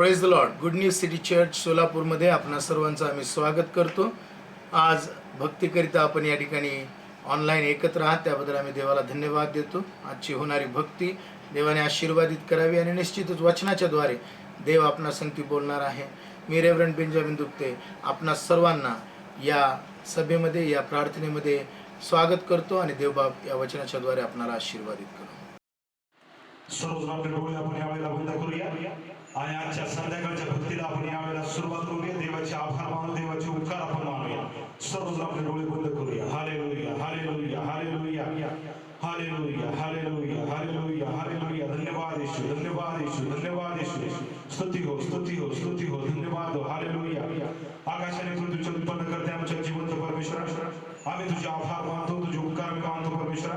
Praise the Lord. Good news city church सोलापूरमध्ये आपणा सर्वांचं आम्ही स्वागत करतो. आज भक्तीकरिता आपण या ठिकाणी ऑनलाईन एकत्र आहात, त्याबद्दल आम्ही देवाला धन्यवाद देतो. आजची होणारी भक्ती देवाने आशीर्वादित करावी आणि निश्चितच वचनाच्या द्वारे देव आपणा संगती बोलणार आहे. मी रेव्हरंड बेंजामिन दुप्ते आपणा सर्वांना या सभेमध्ये, या प्रार्थनेमध्ये स्वागत करतो आणि देवबाप या वचनाच्या द्वारे आपणाला आशीर्वादित करू. सर्वजण आपले डोळे आपण यावेळेला बंद करूया आणि आजच्या संध्याकाळच्या भक्तीला आपण यावेळेला सुरुवात करूया. देवाचे आभार मानू, देवाचे उपकार आपण मानूया. सर्वजण आपले डोळे बंद करूया. Hallelujah, hallelujah, hallelujah, hallelujah, hallelujah, hallelujah, hallelujah. धन्यवाद येशू, धन्यवाद येशू, धन्यवाद येशू. स्तुती हो, स्तुती हो, स्तुती हो, धन्यवाद हो. हालेलुया. आकाशाने पृथ्वीचे उत्पन्न करते आमच्या जिवंत परमेश्वरा, आम्ही तुझे आभार मानतो, तुझे उपकार मानतो परमेश्वरा.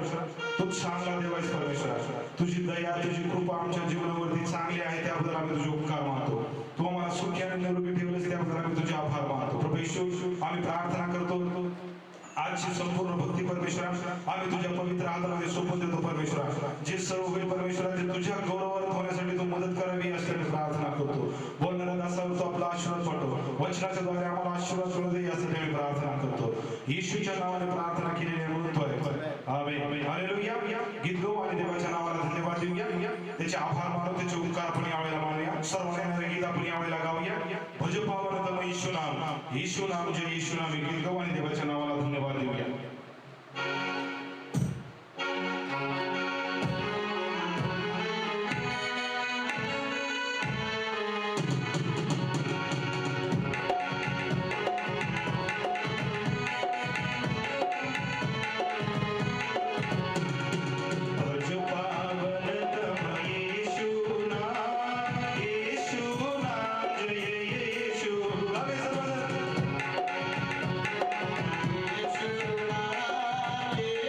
तू चांगला देव आहेस परमेश्वरा. तुझी दया, तुझी कृपा आमच्या जीवनावरती चांगली आहे, त्याबद्दल आम्ही तुझे उपकार मानतो. तू आम्हाला सुखी आणि निरोगी ठेवलेस, त्याबद्दल आम्ही तुझे आभार मानतो. प्रभू येशू, आम्ही प्रार्थना करतो आजची संपूर्ण भक्ती परमेश्वरा आम्ही तुझ्या पवित्र हातामध्ये सोपवून देतो परमेश्वरा. जे सर्व होईल परमेश्वरा ते तुझ्या गौरवार्थ होण्यासाठी तू मदत करावी यासाठी प्रार्थना करतो. बोलणाऱ्या दासावर तू आपला आशीर्वाद पाठव, वचनाच्या द्वारे आम्हाला आशीर्वाद मिळू दे यासाठी आम्ही प्रार्थना करतो. येशूच्या नावाने प्रार्थना केलेली आहे म्हणून तो आहे. आमेन. हालेलुया. गीत गाऊ आणि देवाच्या नावाला धन्यवाद देऊया, त्याचे आभार मानू, त्याचे उपकार आपण यावेळेला मानूया. सर्वांना गीत आपण यावेळेला गाऊया. भज पावन तम येशू नाम, येशू नाम जय येशू नाम. गीत गाऊ आणि देवाच्या नावाला धन्यवाद देऊया. Yeah.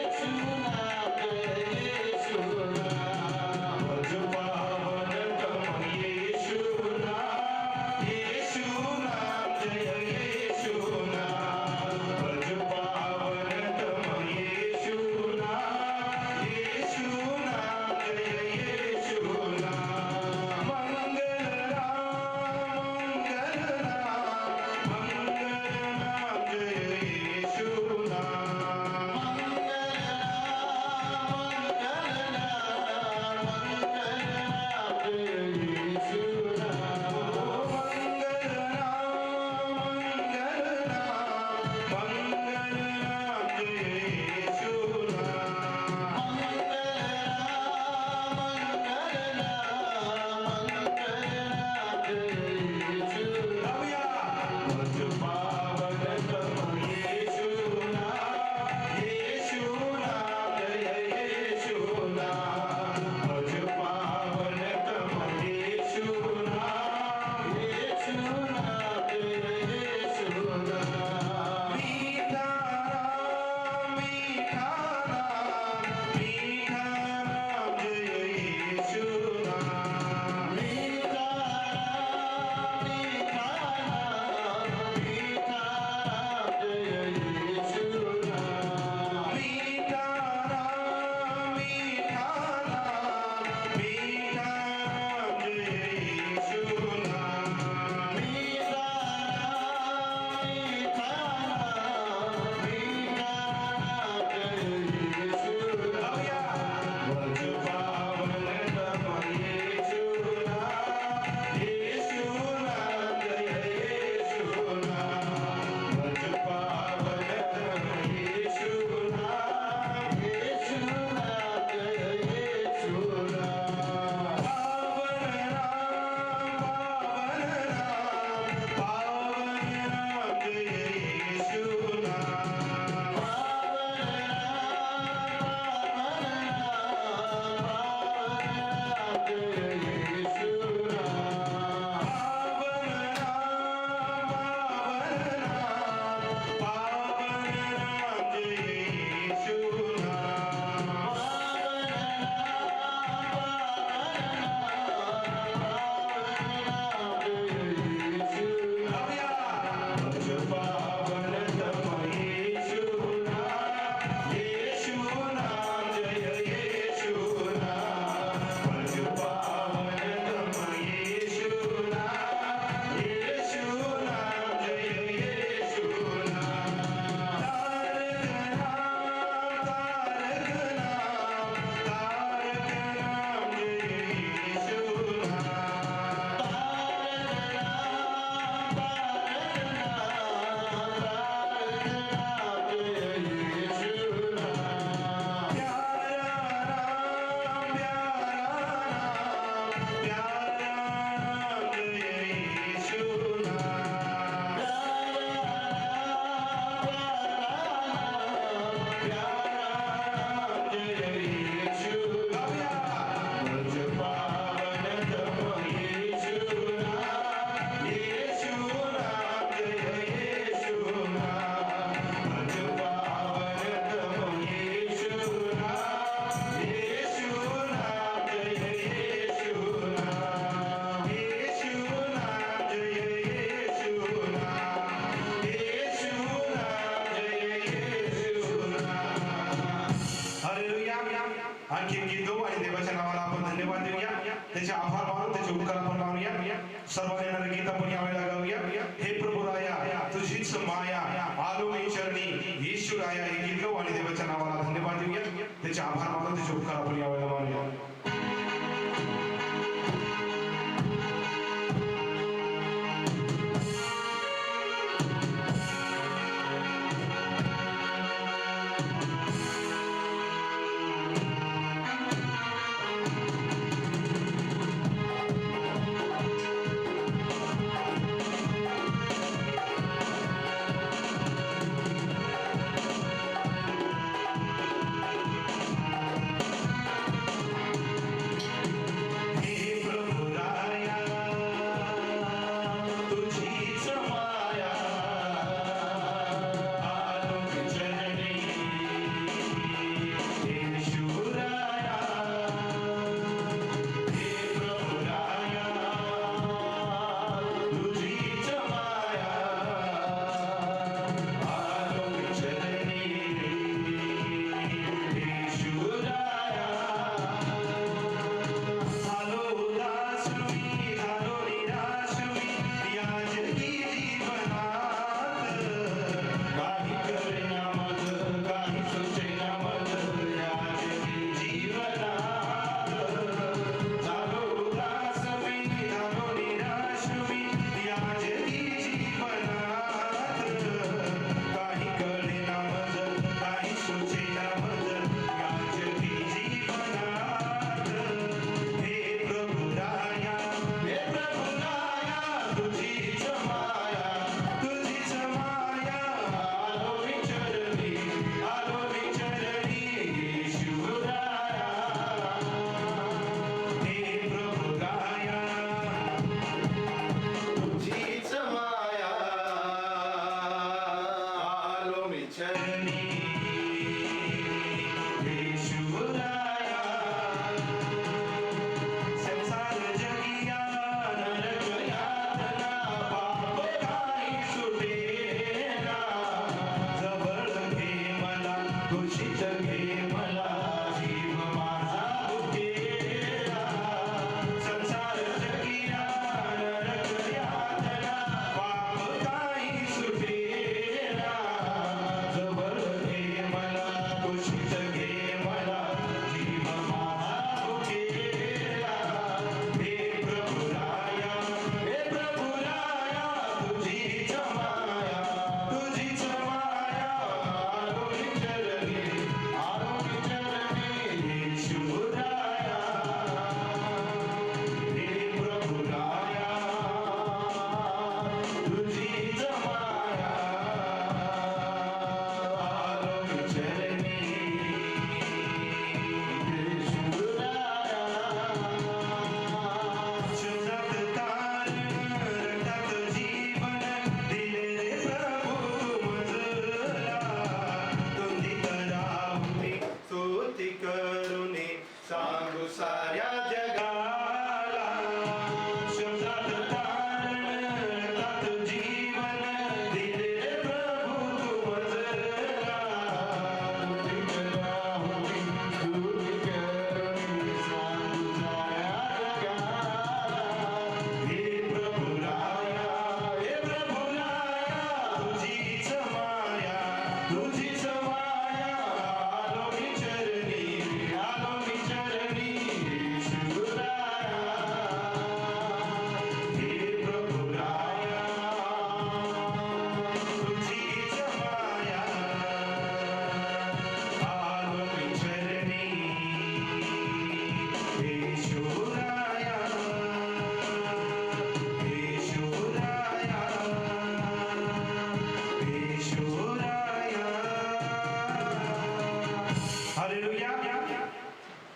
धन्यवाद देऊया, त्याचे आभार मानून त्याचे उपकार आपण मानूया. सर्वांनी येणारे गीत आपण यावेळेला गाऊया. हे प्रभू राया तुझीच माया आलो मी चरणी, येशू राया हे गीत गाऊ आणि देवाच्या नावाला धन्यवाद देऊया, त्याचे आभार मानून त्याचे उपकार आपण यावेळेला मानूया.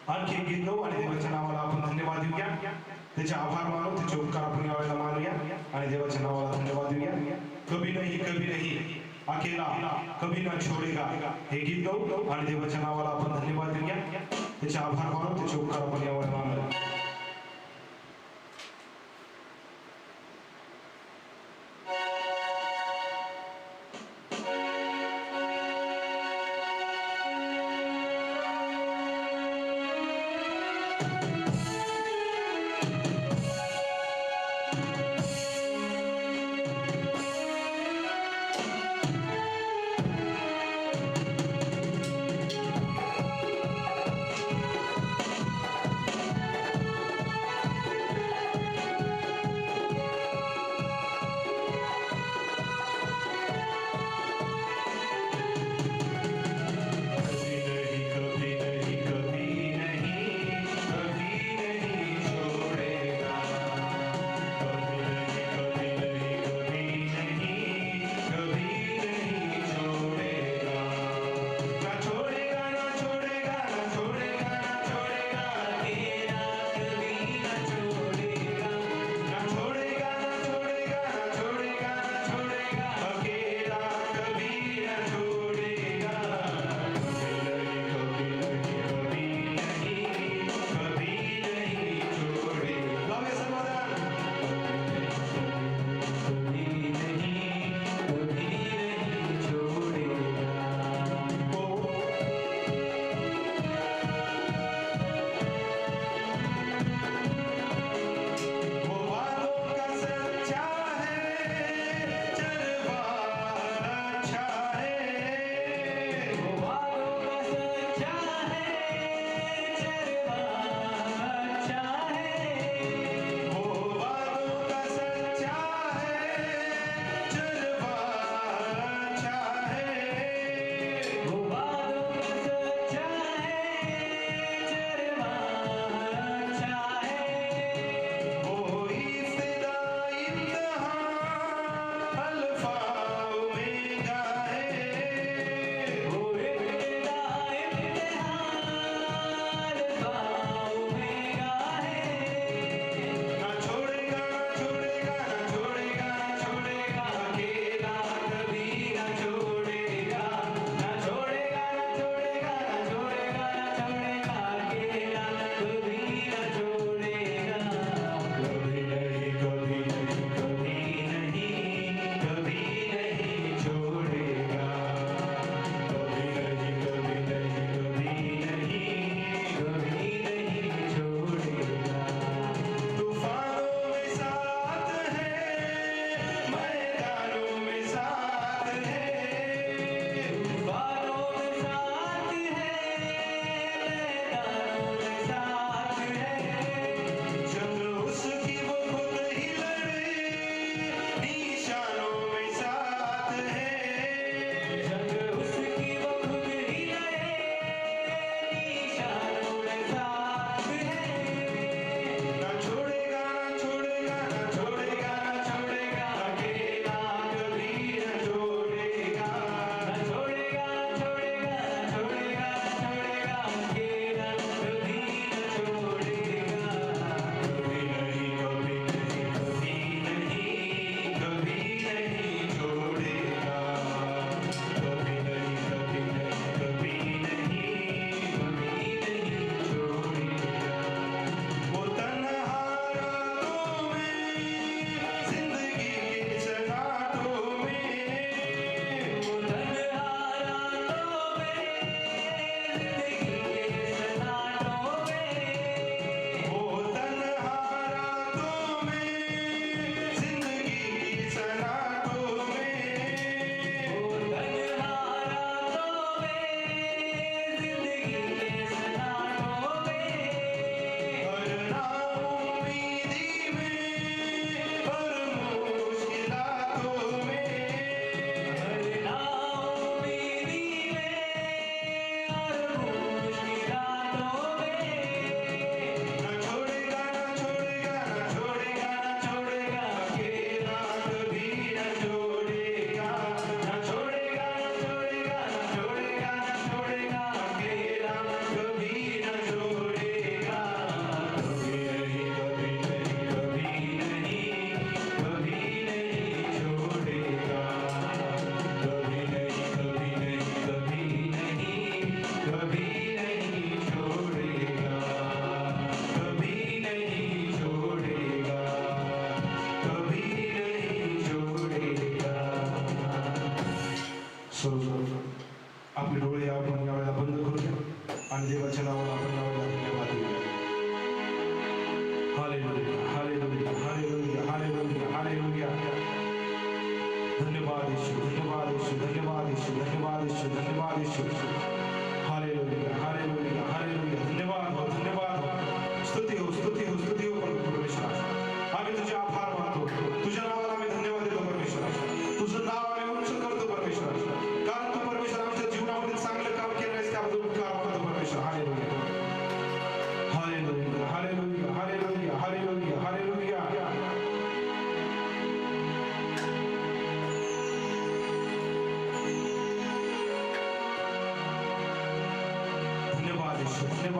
आणखी एक गीत गाऊ आणि देवाच्या नावाला आपण धन्यवाद देऊया, त्याचे आभार मानू, त्याचे उपकार आपण यावेळेला मानूया आणि देवाच्या नावाला धन्यवाद देऊया. कभी नहीं अकेला कभी ना छोडेगा हे गीत गाऊ आणि देवाच्या नावाला आपण धन्यवाद देऊया, त्याचे आभार मानू, त्याचे उपकार आपण यावेळेला मानूया.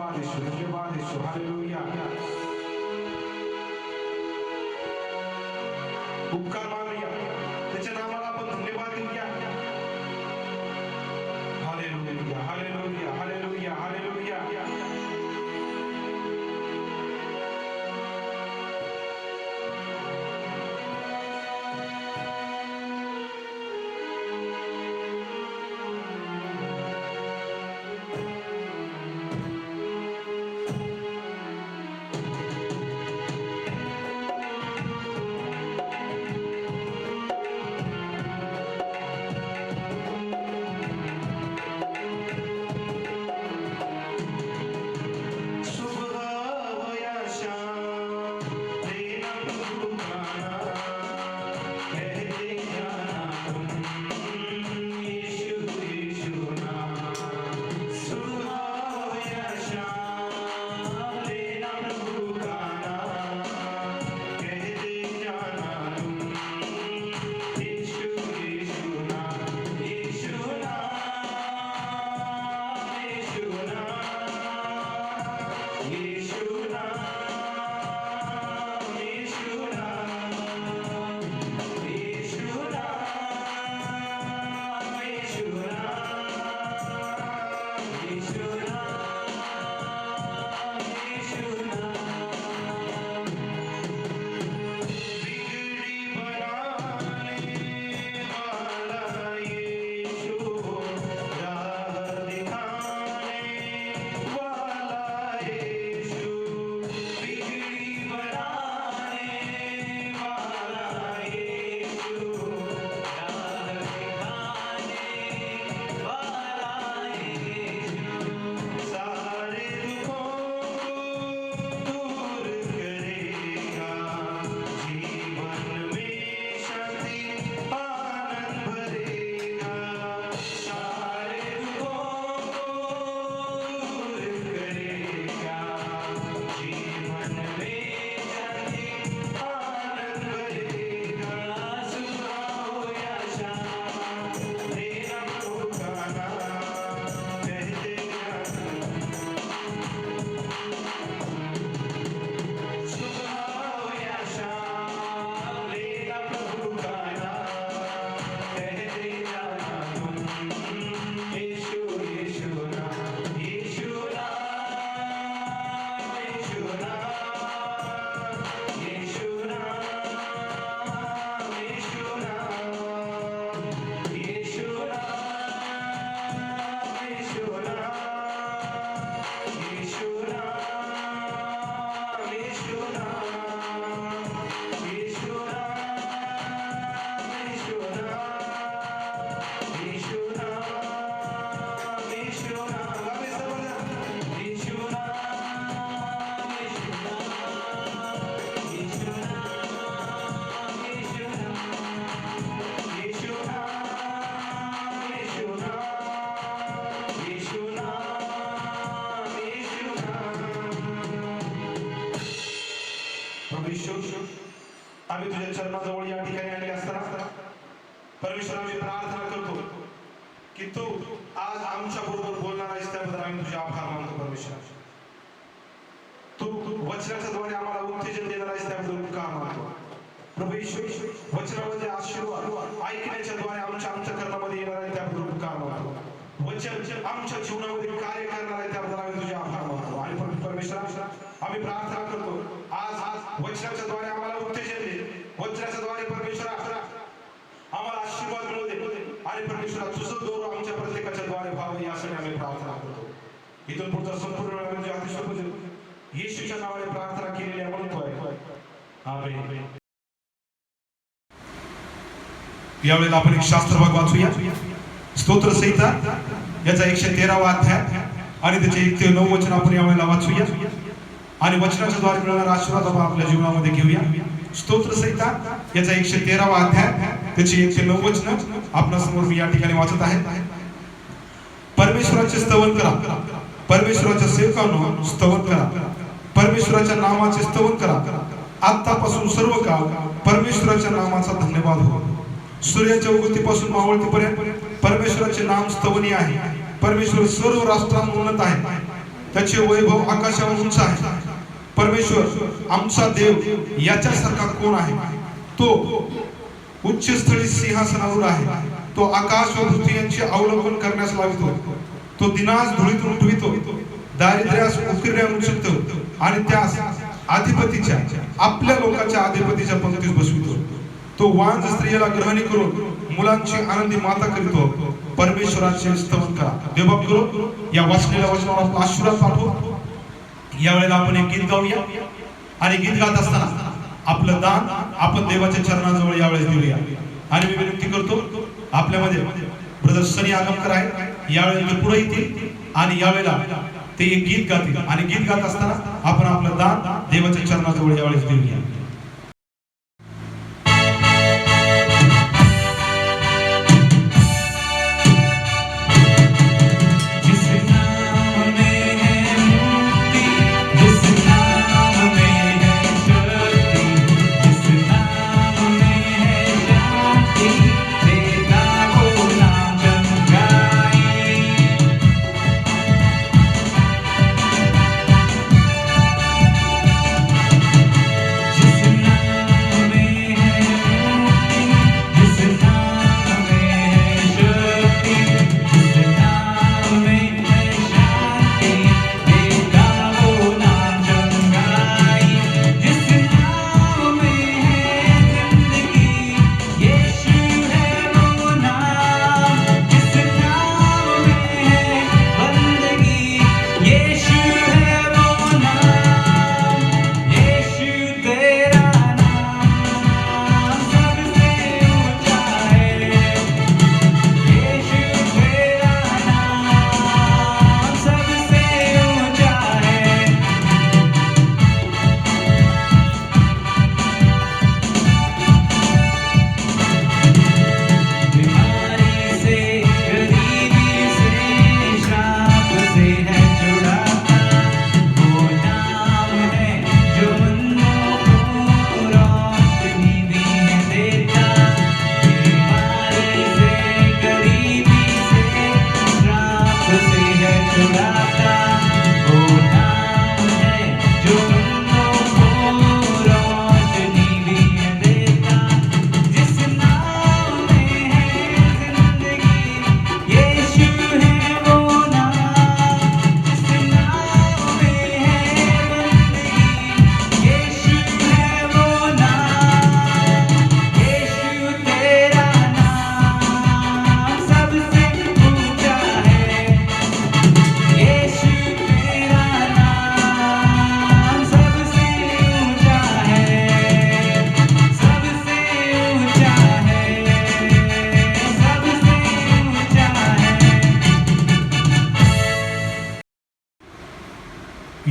धन्यवाद येशू, धन्यवाद येशू, हालेलुया. उपकार मानूया, त्याच्या नावाला आपण धन्यवाद देऊया. Hallelujah, hallelujah, hallelujah, hallelujah. आम्ही तुझ्या चरणाजवळ या ठिकाणी आले असताना परमेश्वर आम्ही प्रार्थना करतो की तू आज आमच्या बरोबर बोलणार आहेस, त्याबद्दल आम्ही तुझे आभार मानतो. परमेश्वर तू वचनाच्या द्वारे आम्हाला उत्तेजन देणार आहेस, त्याबद्दल उपकार मानतो. प्रभू येशू, वचनामध्ये आशीर्वाद ऐकण्याच्या द्वारे आमच्या अंतःकरणामध्ये येणार आहे, त्याबद्दल उपकार मानतो. वचन आमच्या जीवनामध्ये कार्य करणार आहे, त्याबद्दल आम्ही तुझे आभार मानतो. आणि परमेश्वर आम्ही प्रार्थना करतो आज वचनाच्या द्वारे आम्हाला उत्तेजन दे, वचनाच्या द्वारे परमेश्वर आम्हाला आशीर्वाद मिळू दे. आणि परमेश्वर तुझं दोर आमच्या प्रत्येकाच्या द्वारे व्हावं यासाठी आम्ही प्रार्थना करतो. इथून पुढचा संपूर्ण वेळ आम्ही अतिशय येशूच्या नावाने प्रार्थना केलेली आहे म्हणतोय. आमेन. यावेळेला आपण एक शास्त्र भाग वाचूया. स्तोत्र संहिता याचा 113वा अध्याय आणि त्याचे 1 ते 9 वचन आपण यावेळेला वाचूया आणि वचनाच्या द्वारे मिळणारा आशीर्वाद आपण आपल्या जीवनामध्ये घेऊया. स्तोत्र संहिता याचा 113वा अध्याय त्याची 1 ते 9 वचन आपल्या समोर मी या ठिकाणी वाचत आहे. परमेश्वराचे स्तवन करा, परमेश्वराच्या सेवकांनो स्तवन करा, परमेश्वराच्या नामाचे स्तवन करा. आतापासून सर्व काळ परमेश्वराच्या नामाचा धन्यवाद हो. सूर्याच्या उगवतीपासून मावळतीपर्यंत परमेश्वराचे नाम स्तवनीय आहे. परमेश्वर सर्व राष्ट्रांत उन्नत आहे. त्याचे वैभव आकाशावर उंच आहे. परमेश्वर आमचा देव याच्यासारखा कोण आहे? तो उच्च स्थळी सिंहासनावर आहे. तो आकाश व पृथ्वी यांचे अवलंबन करण्यास लावितो. तो दिनास धुळीतून उठवितो, दारिद्र्यास उकिरड्यावर उचलतो आणि त्यास अधिपतीच्या आपल्या लोकांच्या अधिपतीच्या पंक्तीस बसवितो. तो वांझ स्त्रियेला ग्रहणी करून मुलांची आनंदी माता करीतो. परमेश्वराचे स्तवन करा. देवबाप करो या वाचलेल्या वचनावर आपला आशीर्वाद पाठवू. यावेळेला आपण एक गीत गाऊया आणि गीत गात असताना आपलं दान आपण देवाच्या चरणाजवळ यावेळेस देऊया. आणि मी विनंती करतो आपल्यामध्ये ब्रदर सनी आगमकर आहे, यावेळेला ते पुढे येतील आणि यावेळेला ते एक गीत गातील आणि गीत गात असताना आपण आपलं दान देवाच्या चरणाजवळ यावेळेस देऊया.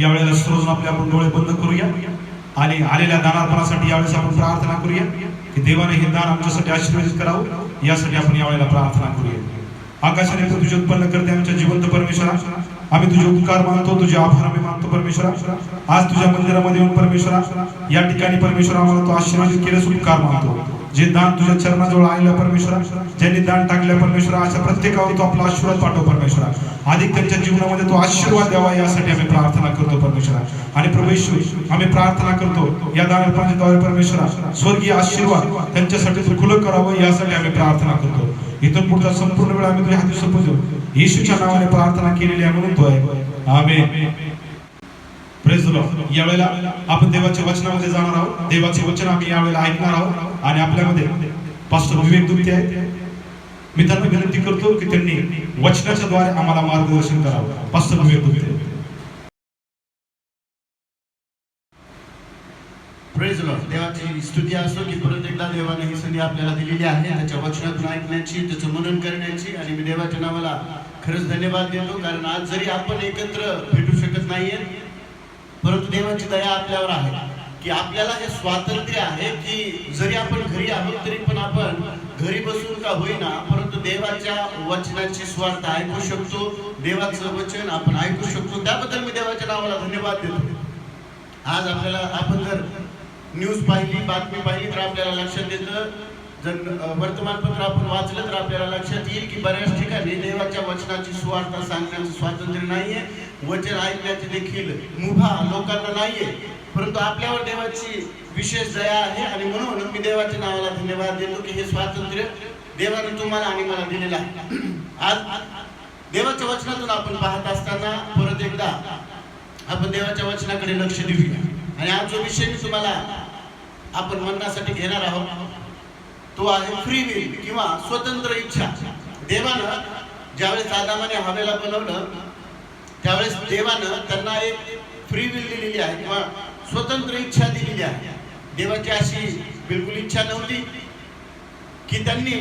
यावेळेला सर्वजण आपले आपण डोळे बंद करूया आणि आलेल्या दानार्पणासाठी यावेळेस आपण प्रार्थना करूया की देवाने हे दान आमच्यासाठी आशीर्वादित करावं. यासाठी आपण यावेळेला प्रार्थना करूया. आकाशाने तुझे उत्पन्न करते आमच्या जिवंत परमेश्वरा, आम्ही तुझे उपकार मानतो, तुझे आभार आम्ही मानतो परमेश्वरा. आज तुझ्या मंदिरामध्ये येऊन परमेश्वरा या ठिकाणी परमेश्वरा आम्हाला तो आशीर्वादित केलेस उपकार मानतो. जे दान तुझ्या चरणाजवळ आलेलं परमेश्वरा, ज्यांनी दान टाकलं परमेश्वरा, अशा प्रत्येकावर तो आपला आशीर्वाद पाठव परमेश्वरा. अधिक त्यांच्या जीवनामध्ये तो आशीर्वाद द्यावा यासाठी आम्ही प्रार्थना करतो परमेश्वरा. आणि प्रभू येशू आम्ही प्रार्थना करतो या दानार्पणाद्वारे परमेश्वरा स्वर्गीय आशीर्वाद त्यांच्यासाठी तू खुलं करावं यासाठी आम्ही प्रार्थना करतो. इथून पुढचा संपूर्ण वेळ आम्ही तुझ्या हाती सोपवतो. येशूच्या नावाने प्रार्थना केलेली आहे म्हणून तो आहे. आमेन. Praise the lord. यावेळेला आपण देवाच्या वचनामध्ये जाणार आहोत. देवाचे वचन आम्ही यावेळेला ऐकणार आहोत आणि आपल्यामध्ये पास्टर विवेक दुत्ते आहेत. मी त्यांना विनंती करतो की त्यांनी वचनाच्या द्वारे आम्हाला मार्गदर्शन करावं. Pastor Vivek Dutte. Praise lord. देवाची स्तुती असो की परत एकदा देवाने ही संधी आपल्याला दिलेली आहे त्याच्या वचनातून ऐकण्याची, त्याचं मनन करण्याची. आणि मी देवाच्या नावाला खरंच धन्यवाद देतो, कारण आज जरी आपण एकत्र भेटू शकत नाहीये परंतु देवाची दया आपल्यावर आहे की आपल्याला हे स्वातंत्र्य आहे की जरी आपण घरी आहोत तरी पण आपण घरी बसून का होईना परंतु देवाच्या वचनाची स्वार्थ ऐकू शकतो. देवाचं वचन आपण ऐकू शकतो. त्याबद्दल मी देवाच्या नावाला धन्यवाद देतो. आज आपल्याला आपण जर न्यूज पाहिली, बातमी पाहिली तर आपल्याला लक्षात येतं, जर वर्तमानपत्र आपण वाचलं तर आपल्याला लक्षात येईल की बऱ्याच ठिकाणी देवाच्या वचनाची सुवार्ता सांगण्याचं स्वातंत्र्य नाहीये. वचन ऐकण्याची देखील मुभा लोकांना नाहीये, परंतु आपल्यावर देवाची विशेष दया आहे आणि म्हणून मी देवाच्या नावाला धन्यवाद देतो की हे स्वातंत्र्य देवाने तुम्हाला आणि मला दिलेलं आहे. आज देवाच्या वचनातून आपण पाहत असताना परत एकदा आपण देवाच्या वचनाकडे लक्ष देऊया. आणि आज जो विषय मी तुम्हाला आपण म्हणण्यासाठी घेणार आहोत तो आहे फ्री विल किंवा स्वतंत्र इच्छा. देवानं ज्यावेळेस आदामाने हवेला बनवलं त्यावेळेस देवानं त्यांना एक फ्री विल दिलेली आहे किंवा स्वतंत्र इच्छा दिलेली आहे. देवाची अशी बिलकुल इच्छा नव्हती की त्यांनी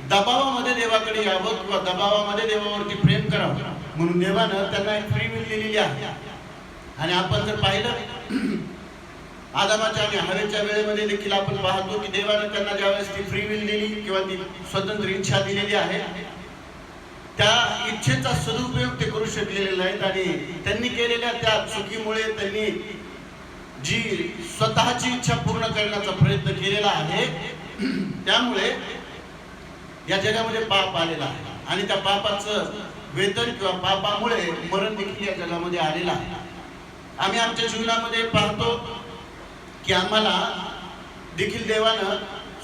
दबावामध्ये देवाकडे यावं किंवा दबावामध्ये देवावरती प्रेम करावं, म्हणून देवानं त्यांना एक फ्री विल दिलेली आहे. आणि आपण जर पाहिलं आदामाच्या आणि हवेच्या वेळेमध्ये देखील आपण पाहतो की देवानं त्यांना ज्यावेळेस ती फ्री विल दिली किंवा ती स्वतंत्र इच्छा दिलेली आहे त्या इच्छेचा सदुपयोग ते करू शकलेले नाहीत. आणि त्यांनी केलेल्या त्या चुकीमुळे त्यांनी जी स्वतःची इच्छा पूर्ण करण्याचा प्रयत्न केलेला आहे त्यामुळे या जगामध्ये पाप आलेला आहे आणि त्या पापाचं वेतन किंवा पापामुळे मरण देखील या जगामध्ये आलेलं आहे. आम्ही आमच्या जीवनामध्ये पाहतो की आम्हाला देखील देवानं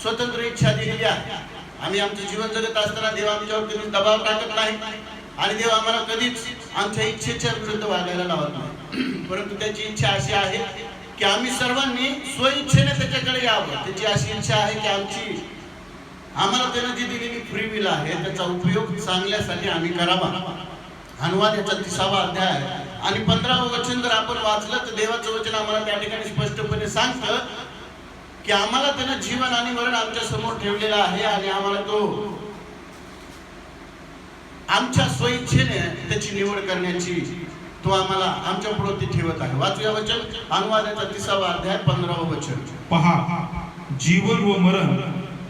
स्वतंत्र इच्छा दिलेली आहे. आम्ही आमचं जीवन जगत असताना देव आमच्यावर कधीच दबाव टाकत नाही आणि देव आम्हाला कधीच आमच्या इच्छेच्या विरुद्ध वागायला लावत नाही, परंतु त्याची इच्छा अशी आहे की आम्ही सर्वांनी स्वइच्छेने त्याच्याकडे यावं. त्याची अशी इच्छा आहे की आम्हाला त्यानं जी दिलेली फ्री विल आहे त्याचा उपयोग चांगल्यासाठी आम्ही करावा. अनुवाद याचा 30वा अध्याय आणि 15वं वचन जर आपण वाचलं तर देवाचं वचन आम्हाला त्या ठिकाणी स्पष्टपणे सांगतं की आम्हाला त्यानं जीवन आणि मरण आमच्या समोर ठेवलेलं आहे आणि आम्हाला तो आमच्या स्वइच्छेने त्याची निवड करण्याची तो आम्हाला आमच्या पुढे ठेवत आहे. वाचूया वचन, अनुवादाचा 30वा अध्याय 15वं वचन. पहा, जीवन व मरण,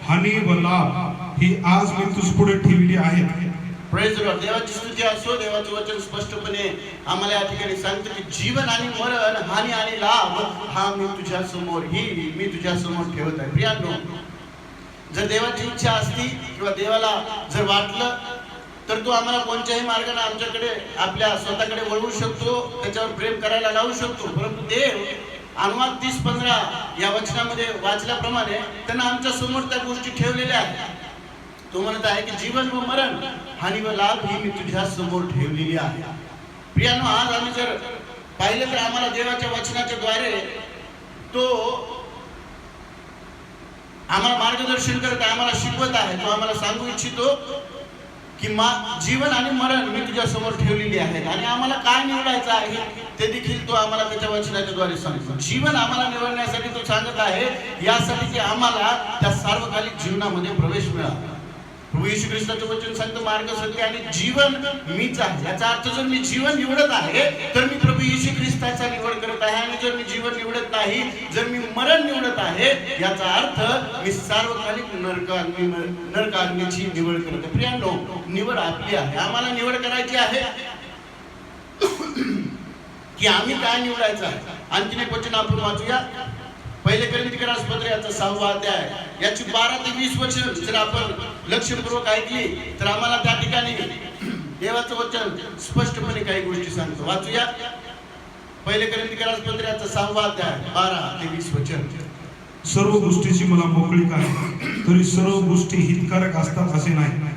हानी व लाभ ही आज मी तुझ पुढे ठेवली आहेत. Praise lord. देवाची स्तुती असो. देवाचं वचन स्पष्टपणे आम्हाला या ठिकाणी सांगतं की जीवन आणि मरण, हानी आणि लाभ हा मी तुझ्या समोर ठेवत आहे. प्रियांनो, जर देवाची इच्छा असती किंवा देवाला जर वाटलं तर तो आम्हाला कोणत्याही मार्गाने आमच्याकडे आपल्या स्वतःकडे वळवू शकतो, त्याच्यावर प्रेम करायला लावू शकतो, परंतु देव अनुवाद 30:15 या वचनामध्ये वाचल्याप्रमाणे त्यांना आमच्या समोर त्या गोष्टी ठेवलेल्या आहेत. तो म्हणत आहे की जीवन व मरण, हानी व लाभ ही मी तुझ्या समोर ठेवलेली आहे. प्रियांनो, आज आम्ही जर पाहिलं तर आम्हाला देवाच्या वचनाच्या द्वारे तो आम्हाला मार्गदर्शन करत आहे, आम्हाला शिकवत आहे. तो आम्हाला सांगू इच्छितो की जीवन आणि मरण मी तुझ्या समोर ठेवलेली आहेत आणि आम्हाला काय निवडायचं आहे ते देखील तो आम्हाला त्याच्या वचनाच्या द्वारे सांगतो. जीवन आम्हाला निवडण्यासाठी तो सांगत आहे यासाठी की आम्हाला त्या सार्वकालिक जीवनामध्ये प्रवेश मिळावा. प्रभू येशू ख्रिस्ताचे वचन सांगतं मार्ग, सत्य आणि जीवन मीच आहे. याचा अर्थ जर मी जीवन निवडत आहे तर मी प्रभू येशू ख्रिस्ताचा निवड करत आहे आणि जर मी जीवन निवडत नाही, जर मी मरण निवडत आहे याचा अर्थ मी सार्वकालिक नरक आज्ञेची निवड करत आहे. प्रियांनो, निवड आपली आहे. आम्हाला निवड करायची आहे की आम्ही काय निवडायचं आहे. आणखीन एक वचन आपण वाचूया. पहिले कोरिंथीकरास पत्र याचा 6वा अध्याय याची 12 ते 20 वचन जर आपण लक्षपूर्वक ऐकली तर आम्हाला त्या ठिकाणी देवाचं वचन स्पष्टपणे काही गोष्टी सांगतो. वाचूया. पहिले कोरिंथीकरास पत्र याचा 6वा अध्याय 12 ते 20 वचन. सर्व गोष्टीची मला मोकळीक आहे, तरी सर्व गोष्टी हितकारक असतात असे नाही.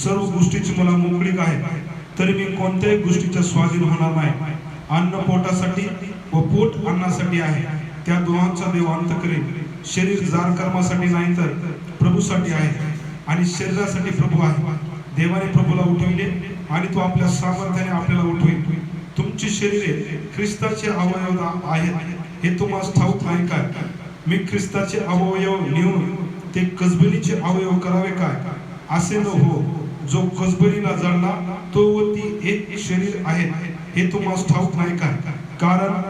सर्व गोष्टीची मला मोकळीक आहे, तरी मी कोणत्याही गोष्टीच्या स्वाधीन होणार नाही. अन्न पोटासाठी व पोट अन्नासाठी आहे, त्या दोहांचा देव अंत करेल. शरीर जार कर्मासाठी नाही तर प्रभूसाठी आहे आणि शरीरासाठी प्रभू आहे. देवाने प्रभूला उठविले आणि तो आपल्या सामर्थ्याने आपल्याला उठवेल. तुमची शरीरे ख्रिस्ताचे अवयव आहेत हे तुम्हाला ठाऊक नाही काय? मी ख्रिस्ताचे अवयव नेऊन ते कसबलीचे अवयव करावे काय? असे न हो. जो कसबलीला जळला तो व ती एक शरीर आहे हे तुम्हाला ठाऊक नाही काय? कारण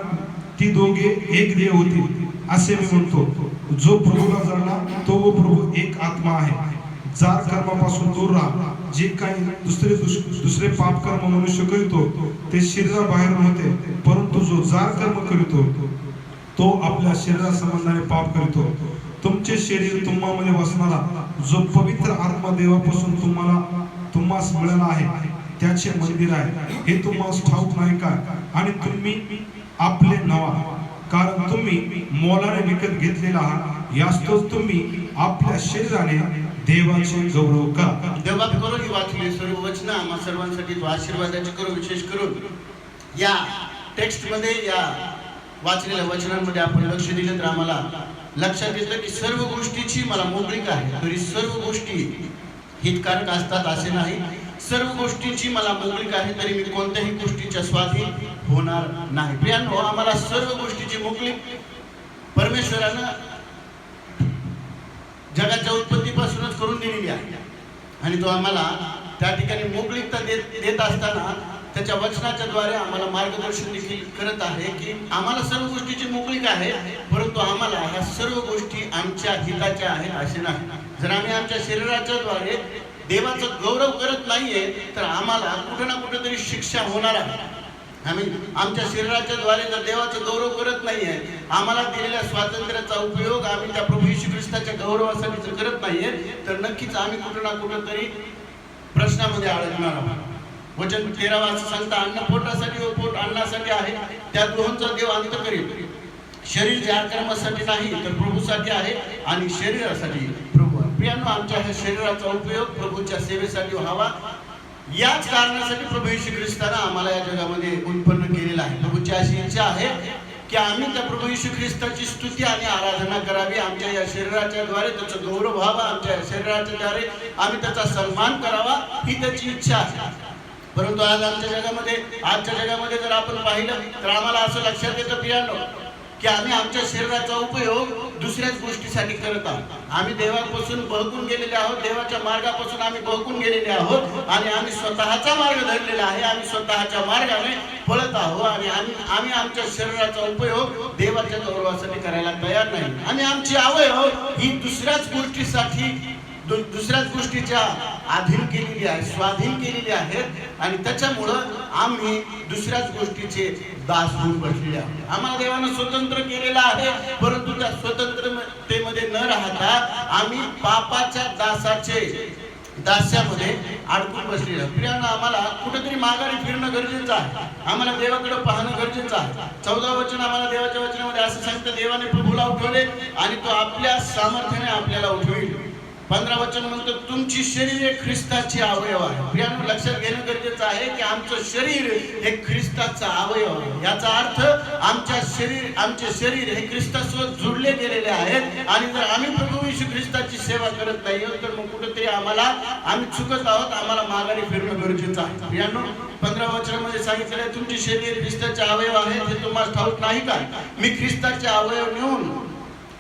ती दोघे एक देह होती असे मी म्हणतो. जो प्रभूला जळला तो व प्रभू एक आत्मा आहे. जार कर्मापासून दूर राहा. जे काही दुसरे पाप कर्म मनुष्य करीतो ते शरीराबाहेरून होते, परंतु जो जार कर्म करीतो तो आपल्या शरीरा संबंधाने पाप करीतो. तुमचे शरीर तुम्हामध्ये वसणारा जो पवित्र आत्मा देवापासून तुम्हास मिळाला आहे त्याचे मंदिर आहे हे तुम्हाला ठाऊक नाही का? आणि तुम्ही आपले नवा, कारण तुम्ही मोलाने विकत घेतलेला आहात, यास्तव तुम्ही आपल्या शरीराने देवाचे गौरव करा. देवा करून ही वाचली सर्व वचनं आम्हा सर्वांसाठी तो आशीर्वादाची करू. विशेष करून या टेक्स्ट मध्ये, या वाचलेल्या वचनांमध्ये आपण लक्ष दिलं तर आम्हाला लक्षात येतं की सर्व गोष्टीची मला मोकळीक आहे. तरी सर्व गोष्टी हितकारक असतात असे नाही. सर्व गोष्टीची मला मोकळीक आहे तरी मी कोणत्याही गोष्टीच्या स्वाधीन होणार नाही. प्रियांनो, आम्हाला सर्व गोष्टीची मोकळीक परमेश्वरानं जगाच्या उत्पत्तीपासूनच करून दिलेली आहे. आणि तो आम्हाला त्या ठिकाणी मोकळीकता देत असताना त्याच्या वचनाच्या द्वारे आम्हाला मार्गदर्शन देखील करत आहे की आम्हाला सर्व गोष्टीची मोकळीक आहे, परंतु आम्हाला ह्या सर्व गोष्टी आमच्या हिताच्या आहेत असे नाही. जर आम्ही आमच्या शरीराच्या द्वारे देवाचा गौरव करत नाहीये तर आम्हाला कुठे ना कुठेतरी शिक्षा होणार आहे. आम्ही आमच्या शरीराच्या द्वारे जर देवाचा गौरव करत नाहीये, आम्हाला दिलेल्या स्वातंत्र्याचा उपयोग आम्ही त्या प्रभू येशू ख्रिस्ताच्या गौरवासाठी जर करत नाहीये तर नक्कीच आम्ही कुठे ना कुठेतरी प्रश्नामध्ये अडकणार आहोत. वचन 13 असं सांगता, अन्न पोटासाठी व पोट अन्नासाठी आहे, त्या दोहोंचा देव अंत करेल. शरीर ज्या कर्मासाठी नाही तर प्रभूसाठी आहे आणि शरीरासाठी प्रभू. प्रियांनो, आमच्या ह्या शरीराचा उपयोग प्रभूच्या सेवेसाठी व्हावा, याच कारणासाठी प्रभू येशू ख्रिस्तानं आम्हाला या जगामध्ये उत्पन्न केलेलं आहे. प्रभूची अशी इच्छा आहे की आम्ही त्या प्रभू येशू ख्रिस्ताची स्तुती आणि आराधना करावी. आमच्या या शरीराच्या द्वारे त्याचा गौरव व्हावा, आमच्या शरीराच्या द्वारे आम्ही त्याचा सन्मान करावा, ही त्याची इच्छा आहे. परंतु आज आजच्या जगामध्ये जर आपण पाहिलं तर आम्हाला असं लक्षात येतं प्रियांनो की आम्ही आमच्या शरीराचा उपयोग दुसऱ्याच गोष्टीसाठी करत आहोत. आम्ही देवापासून बहकून गेलेले आहोत, देवाच्या मार्गापासून आम्ही बहकून गेलेले आहोत आणि आम्ही स्वतःचा मार्ग धरलेला आहे. आम्ही स्वतःच्या मार्गाने पळत आहोत आणि आम्ही आमच्या शरीराचा उपयोग देवाच्या गौरवासाठी करायला तयार नाही. आम्ही आमची अवयव ही दुसऱ्याच गोष्टीच्या अधीन केलेली आहे, स्वाधीन केलेली आहेत आणि त्याच्यामुळं आम्ही दुसऱ्याच गोष्टीचे दास होऊन बसलेले आहोत. आम्हाला देवानं स्वतंत्र केलेलं आहे, परंतु त्या स्वतंत्रतेमध्ये न राहता आम्ही पापाच्या दास्यामध्ये अडकून बसलेले आहोत. प्रियांनो, आम्हाला कुठेतरी माघारी फिरणं गरजेचं आहे. आम्हाला देवाकडे पाहणं गरजेचं आहे. 14 वचन आम्हाला देवाच्या वचनामध्ये असं सांगतं, देवाने प्रभूला उठवले आणि तो आपल्या सामर्थ्याने आपल्याला उठवेल. 15 वचन म्हणतो, तुमची शरीर हे ख्रिस्ताचे अवयव आहे. प्रियांनो, लक्षात घेणं गरजेचं आहे की आमचं शरीर हे ख्रिस्ताचा अवयव आहे. याचा अर्थ आमचे शरीर हे ख्रिस्तासोबत जुळले गेलेले आहेत आणि जर आम्ही प्रभू येशू ख्रिस्ताची सेवा करत नाही तर मग कुठेतरी आम्ही चुकत आहोत. आम्हाला माघारी फिरणं गरजेचं आहे. प्रियांनो, 15 वचनामध्ये सांगितलेलं आहे, तुमचे शरीर ख्रिस्ताचे अवयव आहे हे तुम्हाला ठाऊक नाही का? मी ख्रिस्ताचे अवयव नेऊन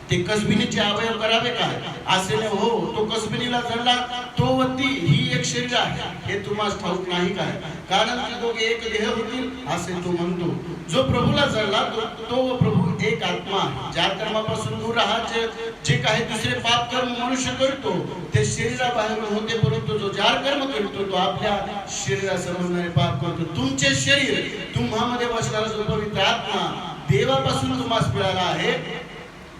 ते कसबिनीचे अवयव करावे काय? असे नाही हो, तो कसबिनीला जडला तो व ती ही एक शरीर आहे हे तुम्हाला ठाऊक नाही काय? कारण ते दोघे एक देह होतील असे तो म्हणतो. जो प्रभूला जडला तो व प्रभू एक आत्मा आहे. ज्या कर्मापासून दूर राहा, जे काही दुसरे पाप कर्म मनुष्य करतो ते शरीराबाहेर होते, परंतु जो जार कर्म करतो तो आपल्या शरीरासंबंधाने पाप करतो. तुमचे शरीर तुम्हामध्ये बसणारा जो पवित्र आत्मा देवापासून तुम्हाला मिळाला आहे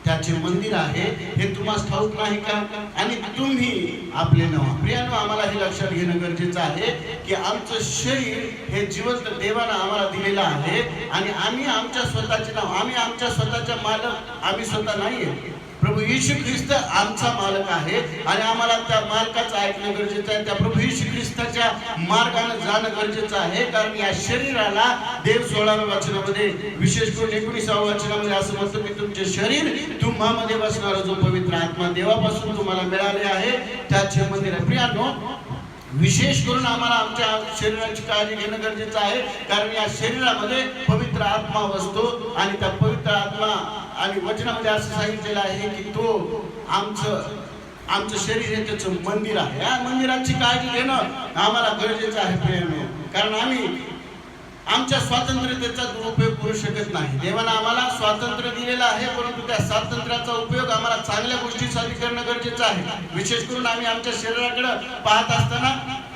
त्याचे मंदिर आहे हे तुम्हाला ठाऊक नाही का? आणि तुम्ही आपले नव्हा. प्रियांनो, आम्हाला हे लक्षात घेणं गरजेचं आहे की आमचं शरीर हे जिवंत देवानं आम्हाला दिलेलं आहे आणि आम्ही आमच्या स्वतःचे नाव, आम्ही आमच्या स्वतःच्या मालक आम्ही स्वतः नाहीये. प्रभू येशू ख्रिस्त आमचा मालक आहे आणि आम्हाला त्या मालकाचं ऐकणं गरजेचं आहे. त्या प्रभू येशू ख्रिस्ताच्या मार्गाने जाणं गरजेचं आहे. कारण या शरीराला देव 16व्या वचनामध्ये, विशेष करून 19व्या वचनामध्ये असं म्हणतो की तुमचे शरीर तुम्हामध्ये बसणारा जो पवित्र आत्मा देवापासून तुम्हाला मिळाले आहे त्याचे मंदिर आहे. प्रियांनो, विशेष करून आम्हाला आमच्या शरीराची काळजी घेणं गरजेचं आहे. कारण या शरीरामध्ये पवित्र आत्मा बसतो आणि त्या पवित्र आत्मा आणि वचनामध्ये असं सांगितलेलं आहे की तो आमचं शरीर हे त्याचं मंदिर आहे. या मंदिराची काळजी घेणं आम्हाला गरजेचं आहे प्रियांनो. कारण आम्ही आमच्या स्वातंत्र्याचा दुरुपयोग करू शकत नाही. देवाने आम्हाला स्वातंत्र्य दिलेलं आहे, परंतु त्या स्वातंत्र्याचा उपयोग आम्हाला चांगल्या गोष्टीसाठी करणं गरजेचं आहे. विशेष करून आम्ही आमच्या शरीराकडे पाहत असताना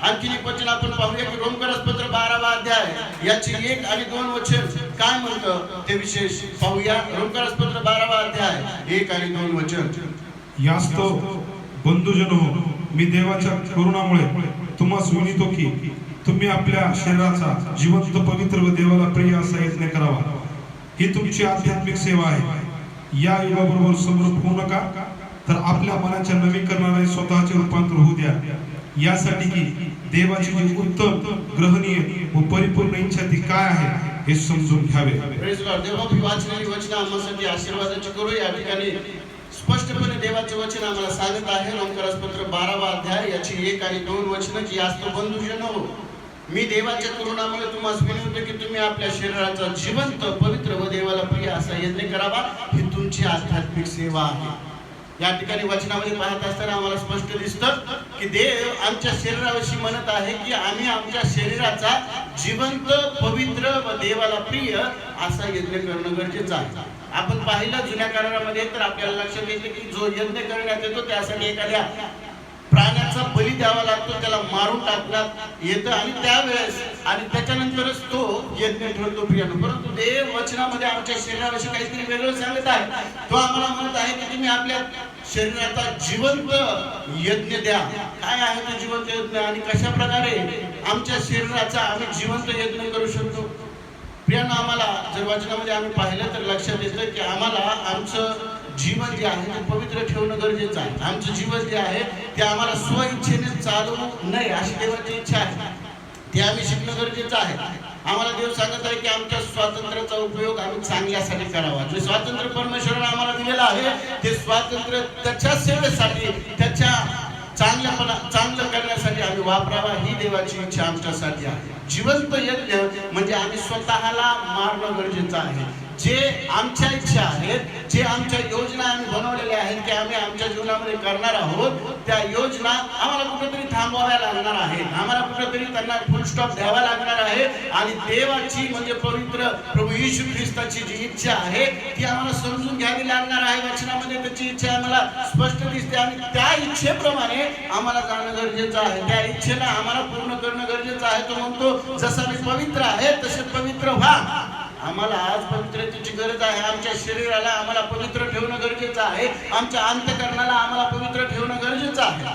आणखीन एक वचन आपण पाहूया की रोमकरसपत्र 12वा अध्याय याची 1 आणि 2 वचन काय म्हणतं ते विशेष पाहूया. रोमकरसपत्र 12वा अध्याय 1 आणि 2 वचन. यास्तव बंधुजनो, मी देवाच्या करुणामुळे तुम्हास विनतो की तुम्ही आपल्या शरीराचा जिवंत पवित्र व देवाला प्रिय असा यज्ञ करावा. ही तुमची आध्यात्मिक सेवा आहे. या युगाबरोबर समरूप होऊ नका, तर आपल्या मनाच्या नवीकरणाने स्वतःचे रूपांतर होऊ द्या, यासाठी की देवाची जी उत्तम, ग्रहणीय व परिपूर्ण इच्छा ती काय आहे हे समजून घ्यावे. Praise lord. देवाची वाचलेली वचनं आम्हासाठी आशीर्वादाची करू. या ठिकाणी स्पष्टपणे देवाचे वचन आम्हाला सांगत आहे. रोमकरासपत्र 12वा अध्याय याची 1 आणि 2 वचनं की यास्तो बंधुजनो, मी देवाच्या करुणामुळे तुम्हाला विनवतो की तुम्ही आपल्या शरीराचा जिवंत, पवित्र व देवाला प्रिय असा यज्ञ करावा. ही तुमची आध्यात्मिक सेवा आहे. या ठिकाणी वचनामध्ये पाहत असताना आम्हाला स्पष्ट दिसतं की देव आमच्या शरीराविषयी म्हणत आहे की आम्ही आमच्या शरीराचा जिवंत, पवित्र व देवाला प्रिय असा यज्ञ करणं गरजेचं आहे. आपण पाहिलं जुन्या करारामध्ये तर आपल्याला लक्षात येते की जो यज्ञ करण्यात येतो त्यासाठी एखाद्या प्राण्याचा बळी द्यावा लागतो, त्याला मारून टाकण्यात येतं आणि त्यावेळेस आणि त्याच्यानंतरच तो यज्ञ ठरतो प्रियानो. परंतु देव वचनामध्ये आमच्या शरीराविषयी काहीतरी वेगळं सांगत आहे. तो आम्हाला म्हणत आहे की तुम्ही आपल्या शरीराचा जिवंत यज्ञ द्या. काय आहे तो जिवंत यज्ञ आणि कशा प्रकारे आमच्या शरीराचा आम्ही जिवंत यज्ञ करू शकतो? प्रियानो, आम्हाला जर वचनामध्ये आम्ही पाहिलं तर लक्षात येतं की आम्हाला आमचं जीवन जे आहे ते पवित्र ठेवणं गरजेचं आहे. आमचं जीवन जे आहे ते आम्हाला स्व-इच्छेने चालवू नये अशी देवाची इच्छा आहे. ते आम्ही शिकणं गरजेचं आहे. आम्हाला देव सांगत आहे की आमच्या स्वातंत्र्याचा उपयोग आम्ही चांगल्यासाठी करावा. जे स्वातंत्र्य परमेश्वराने आम्हाला दिलेलं आहे ते स्वातंत्र्य त्याच्या सेवेसाठी, त्याच्या चांगलं करण्यासाठी आम्ही वापरावा, ही देवाची इच्छा आमच्यासाठी आहे. जिवंत यज्ञ म्हणजे आम्ही स्वतःला मारणं गरजेचं आहे. जे आमच्या इच्छा आहेत, जे आमच्या योजना आम्ही बनवलेल्या आहेत की आम्ही आमच्या जीवनामध्ये करणार आहोत, त्या योजना आम्हाला कुठेतरी थांबवाव्या लागणार आहेत. आम्हाला कुठेतरी त्यांना फुल स्टॉप द्यावा लागणार आहे. आणि देवाची म्हणजे पवित्र प्रभू येशू ख्रिस्ताची जी इच्छा आहे ती आम्हाला समजून घ्यावी लागणार आहे. वचनामध्ये त्याची इच्छा आम्हाला स्पष्ट दिसते आणि त्या इच्छेप्रमाणे आम्हाला जाणं गरजेचं आहे. त्या इच्छेला आम्हाला पूर्ण करणं गरजेचं आहे. तो म्हणतो जसा मी पवित्र आहे तसे पवित्र व्हा. आम्हाला आज पवित्रतेची गरज आहे. आमच्या शरीराला आम्हाला पवित्र ठेवणं गरजेचं आहे. आमच्या अंतःकरणाला आम्हाला पवित्र ठेवणं गरजेचं आहे.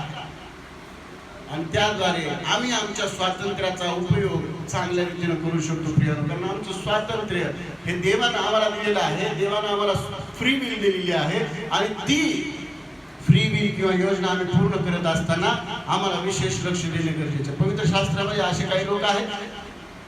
आणि त्याद्वारे आम्ही आमच्या स्वातंत्र्याचा उपयोग चांगल्या रीतीने करू शकतो प्रियानो. कारण आमचं स्वातंत्र्य हे देवानं आम्हाला दिलेलं आहे. देवानं आम्हाला फ्री विल दिलेली आहे आणि ती फ्री विल किंवा योजना आम्ही पूर्ण करत असताना आम्हाला विशेष लक्ष देणे गरजेचं आहे. पवित्र शास्त्रामध्ये असे काही लोक आहेत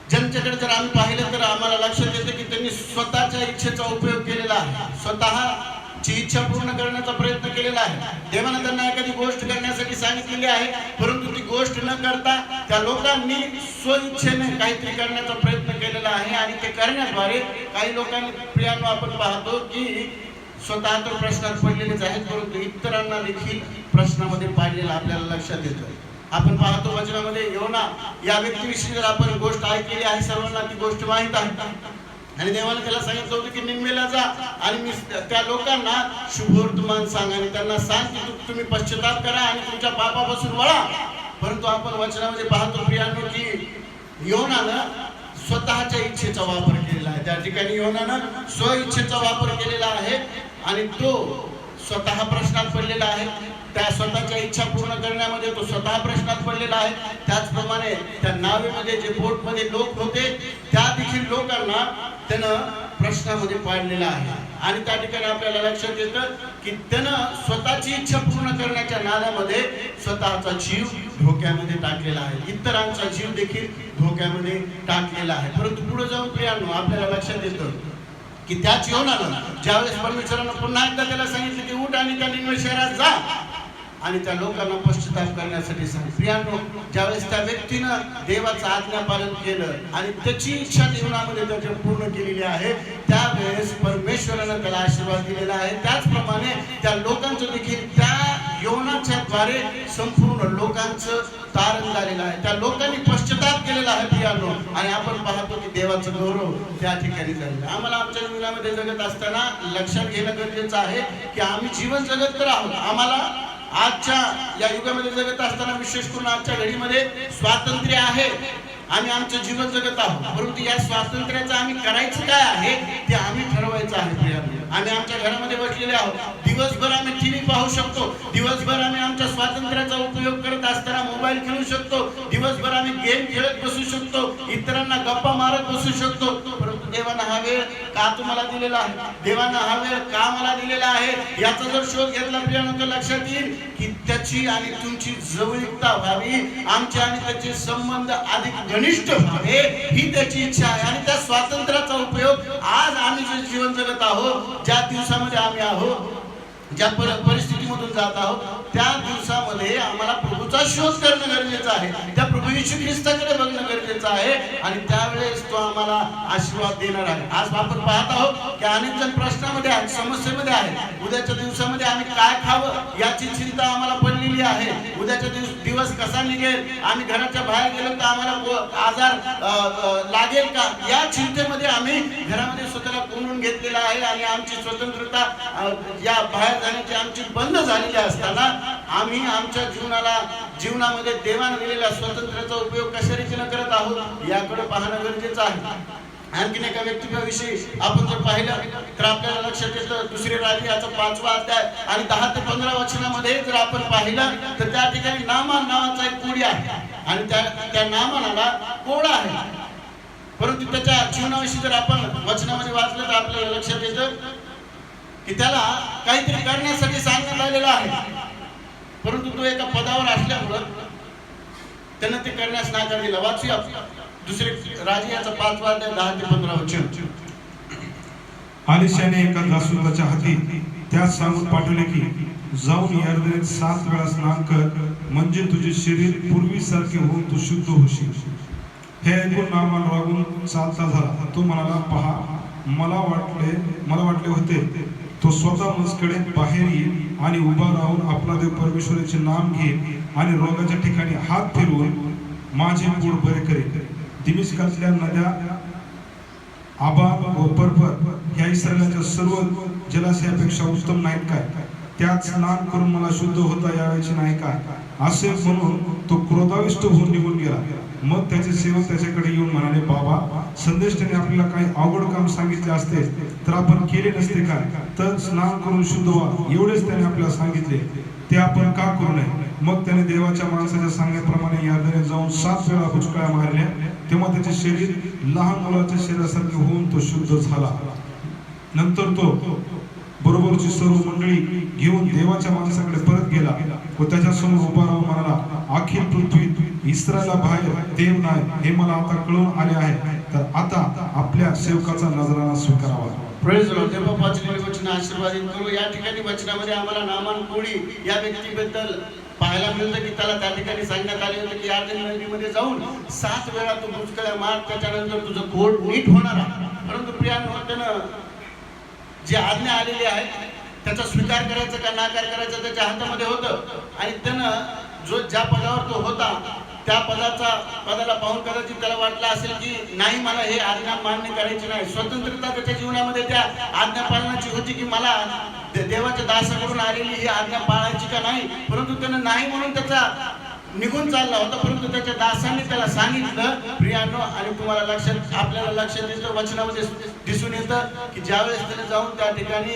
ज्यांच्याकडे जर आम्ही पाहिलं तर आम्हाला लक्षात येतं की त्यांनी स्वतःच्या इच्छेचा उपयोग केलेला आहे. स्वतःची इच्छा पूर्ण करण्याचा प्रयत्न केलेला आहे. देवाने त्यांना एखादी गोष्ट करण्यासाठी सांगितलेली आहे, परंतु ती गोष्ट न करता त्या लोकांनी स्वइच्छेने काहीतरी करण्याचा प्रयत्न केलेला आहे. आणि ते करण्याद्वारे काही लोकांनी प्रियानो आपण पाहतो की स्वतः तर प्रश्नात पडलेलेच आहेत, परंतु इतरांना देखील प्रश्नामध्ये पाडलेलं आपल्याला लक्षात येतं. आपण पाहतो वचनामध्ये योना या व्यक्तीविषयी जर आपण गोष्ट ऐकलेली आहे, सर्वांना ती गोष्ट माहीत आहे. आणि देवाने त्याला सांगितलं होतं की निम्मेला जा आणि मी त्या लोकांना शुभवर्तमान सांग आणि त्यांना सांग की तुम्ही पश्चाताप करा आणि तुमच्या पापापासून वळा. परंतु आपण वचनामध्ये पाहतो प्रियानो की योनानं स्वतःच्या इच्छेचा वापर केलेला आहे. त्या ठिकाणी योनानं स्व-इच्छेचा वापर केलेला आहे आणि तो स्वतः प्रश्नात पडलेला आहे. त्या स्वतःच्या इच्छा पूर्ण करण्यामध्ये तो स्वतः प्रश्नात पडलेला आहे. त्याचप्रमाणे त्या नावेमध्ये जे बोटमध्ये लोक होते त्या देखील लोकांना त्यानं प्रश्नामध्ये पाडलेला आहे. आणि त्या ठिकाणी आपल्याला लक्षात येतं की त्यानं स्वतःची इच्छा पूर्ण करण्याच्या नादामध्ये स्वतःचा जीव धोक्यामध्ये टाकलेला आहे. इतरांचा जीव देखील धोक्यामध्ये टाकलेला आहे. परंतु पुढे जाऊन प्रियानो आपल्याला लक्षात येतं की त्याच योनानं ज्यावेळेस परमेश्वरानं पुन्हा एकदा त्याला सांगितलं की उठ आणि त्या निनिवे शहरात जा आणि त्या लोकांना पश्चाताप करण्यासाठी सांग. प्रियानो, ज्यावेळेस त्या व्यक्तीनं देवाचं आज्ञापालन केलं आणि त्याची इच्छा जीवनामध्ये त्याच्या पूर्ण केलेली आहे, त्यावेळेस परमेश्वरानं त्याला आशीर्वाद दिलेला आहे. त्याचप्रमाणे त्या लोकांचं देखील त्या योनाच्या द्वारे संपूर्ण लोकांचं तारण झालेलं आहे. त्या लोकांनी पश्चाताप केलेला आहे प्रियानो. आणि आपण पाहतो की देवाचं गौरव त्या ठिकाणी झालेलं. आम्हाला आमच्या जीवनामध्ये जगत असताना लक्षात घेणं गरजेचं आहे की आम्ही जीवन जगत तर आहोत. आम्हाला आजच्या या युगामध्ये जगत असताना विशेष करून आजच्या घडीमध्ये स्वातंत्र्य आहे. आम्ही आमचं जीवन जगत आहोत, परंतु या स्वातंत्र्याचं आम्ही करायचं काय आहे ते आम्ही ठरवायचं आहे प्रियानो. आम्ही आमच्या घरामध्ये बसलेले आहोत, दिवसभर आम्ही टीव्ही पाहू शकतो, दिवसभर आम्ही आमच्या स्वातंत्र्याचा उपयोग करत असताना मोबाईल खेळू शकतो, दिवसभर आम्ही गेम खेळत बसू शकतो, इतरांना गप्पा मारत बसू शकतो. परंतु देवानं हा वेळ का तुम्हाला दिलेला आहे, देवानं हा वेळ का मला दिलेला आहे, याचा जर शोध घेतला प्रियानो तर लक्षात येईल की त्याची आणि तुमची जवळीकता व्हावी, आमचे आणि त्याचे संबंध अधिक घनिष्ठ व्हावे, ही त्याची इच्छा आहे. आणि त्या स्वातंत्र्याचा उपयोग आज आम्ही जे जीवन जगत आहोत, ज्या दिवसामध्ये आम्ही आहोत, ज्या परिस्थितीमधून जात आहोत, त्या दिवसामध्ये आम्हाला प्रभूचा शोध करणं गरजेचं आहे, त्या प्रभू येशू ख्रिस्ताकडे बघणं गरजेचं आहे आणि त्यावेळेस तो आम्हाला आशीर्वाद देणार आहे. आज आपण पाहत आहोत की अनेक जण प्रश्नामध्ये आहेत, समस्येमध्ये आहेत. उद्याच्या दिवसामध्ये आम्ही काय खावं याची चिंता आम्हाला पडलेली आहे. उद्याचा दिवस कसा निघेल, आम्ही घराच्या बाहेर गेलो तर आम्हाला आजार लागेल का, या चिंतेमध्ये आम्ही घरामध्ये स्वतःला कोंडून घेतलेला आहे. आणि आमची स्वतंत्रता या बाहेर जाण्याची आमची बंद झालेली असताना आम्ही आमच्या जीवनामध्ये देवाने दिलेल्या स्वातंत्र्याचा उपयोग कशा रीतीने करत आहोत याकडे पाहणं गरजेचं आहे. आणखीन एका व्यक्तीविषयी आपण जर पाहिलं तर आपल्याला लक्षात येतं, दुसरे राजे याचा 5वा अध्याय आणि 10 ते 15 वचनामध्ये जर आपण पाहिलं तर त्या ठिकाणी नामान नावाचा एक कोडी आहे आणि त्या नामानाला कोडा आहे. परंतु त्याच्या जीवनाविषयी जर आपण वचनामध्ये वाचलं तर आपल्याला लक्षात येतं की त्याला काहीतरी करण्यासाठी सांगण्यात आलेलं आहे, परंतु तो एका पदावर असल्यामुळं त्यानं ते करण्यास नकार दिला. वाचूया दुसरे राजे याचा 5वा अध्याय 10 ते 15 वचन. आलिशाने एका जासूसाच्या हाती त्यास सांगून पाठवले की जाऊन यर्दनेत 7 वेळा स्नान कर, म्हणजे तुझे शरीर पूर्वीसारखे होऊन तू शुद्ध होशील. हे ऐकून नामान रागून चालता झाला. तो म्हणाला, पहा, मला वाटले होते तो स्वतः मजकडे बाहेर येईल आणि उभा राहून आपला देव परमेश्वराचे नाम घेईल आणि रोगाच्या ठिकाणी हात फिरवून माझे पोट बरे करेल. दिमिश्कातल्या नद्या आबा व पर्वत ह्या इस्रायलाच्या सर्व जलाशयापेक्षा उत्तम नाहीत काय? त्यात स्नान करून मला शुद्ध होता यावेची नाही काय? असे म्हणून तो क्रोधाविष्ट होऊन निघून गेला. मग त्याचे सेवक त्याच्याकडे येऊन म्हणाले, बाबा, संदेष्टाने आपल्याला काही अवघड काम सांगितले असते तर आपण केले नसते काय? तर स्नान करून शुद्ध व्हा एवढेच त्याने आपल्याला सांगितले, ते आपण का करू नये? मग त्याने देवाच्या माणसाच्या सांगण्याप्रमाणे यार्दनेत जाऊन 7 वेळा बुचकळ्या मारल्या. तेव्हा त्याचे शरीर लहान मुलाच्या शरीरासारखे होऊन तो शुद्ध झाला. नंतर तो बरोबरची सर्व मंडळी घेऊन देवाच्या माणसाकडे परत गेला व त्याच्यासमोर उभा राहून म्हणाला, अखिल पृथ्वीत इस्रायला बाहेर देव नाही हे मला आता कळून आले आहे, तर आता आपल्या सेवकाचा नजराणा स्वीकारावा. Praise Lord. देवा वाचलेले वचन आशीर्वादित करू. या ठिकाणी वचनामध्ये आम्हाला नामान कोडी या व्यक्तीबद्दल पाहायला मिळतं की त्याला त्या ठिकाणी सांगण्यात आले होते की यार्दन नदीमध्ये जाऊन 7 वेळा तू बुचकळ्या मार, त्याच्यानंतर तुझं पोट नीट होणार आहे. परंतु प्रियांनो, त्यानं जी आज्ञा आलेली आहे त्याचा स्वीकार करायचा का नाकार करायचा त्याच्या हातामध्ये होतं. आणि त्यानं ज्या पदावर तो होता त्या पदाला पाहून कदाचित त्याला वाटलं असेल की नाही, मला हे आज्ञा मान्य करायची नाही. स्वतंत्रता त्याच्या जीवनामध्ये त्या आज्ञा पालनाची होती की मला देवाच्या दासाकडून आलेली ही आज्ञा पाळायची का नाही. परंतु त्यानं नाही म्हणून त्याचा निघून चालला होता. परंतु त्याच्या दासांनी त्याला सांगितलं, प्रियांनो, आणि तुम्हाला आपल्याला लक्षात येतं, वचनामध्ये दिसून येतं की ज्यावेळेस त्याने जाऊन त्या ठिकाणी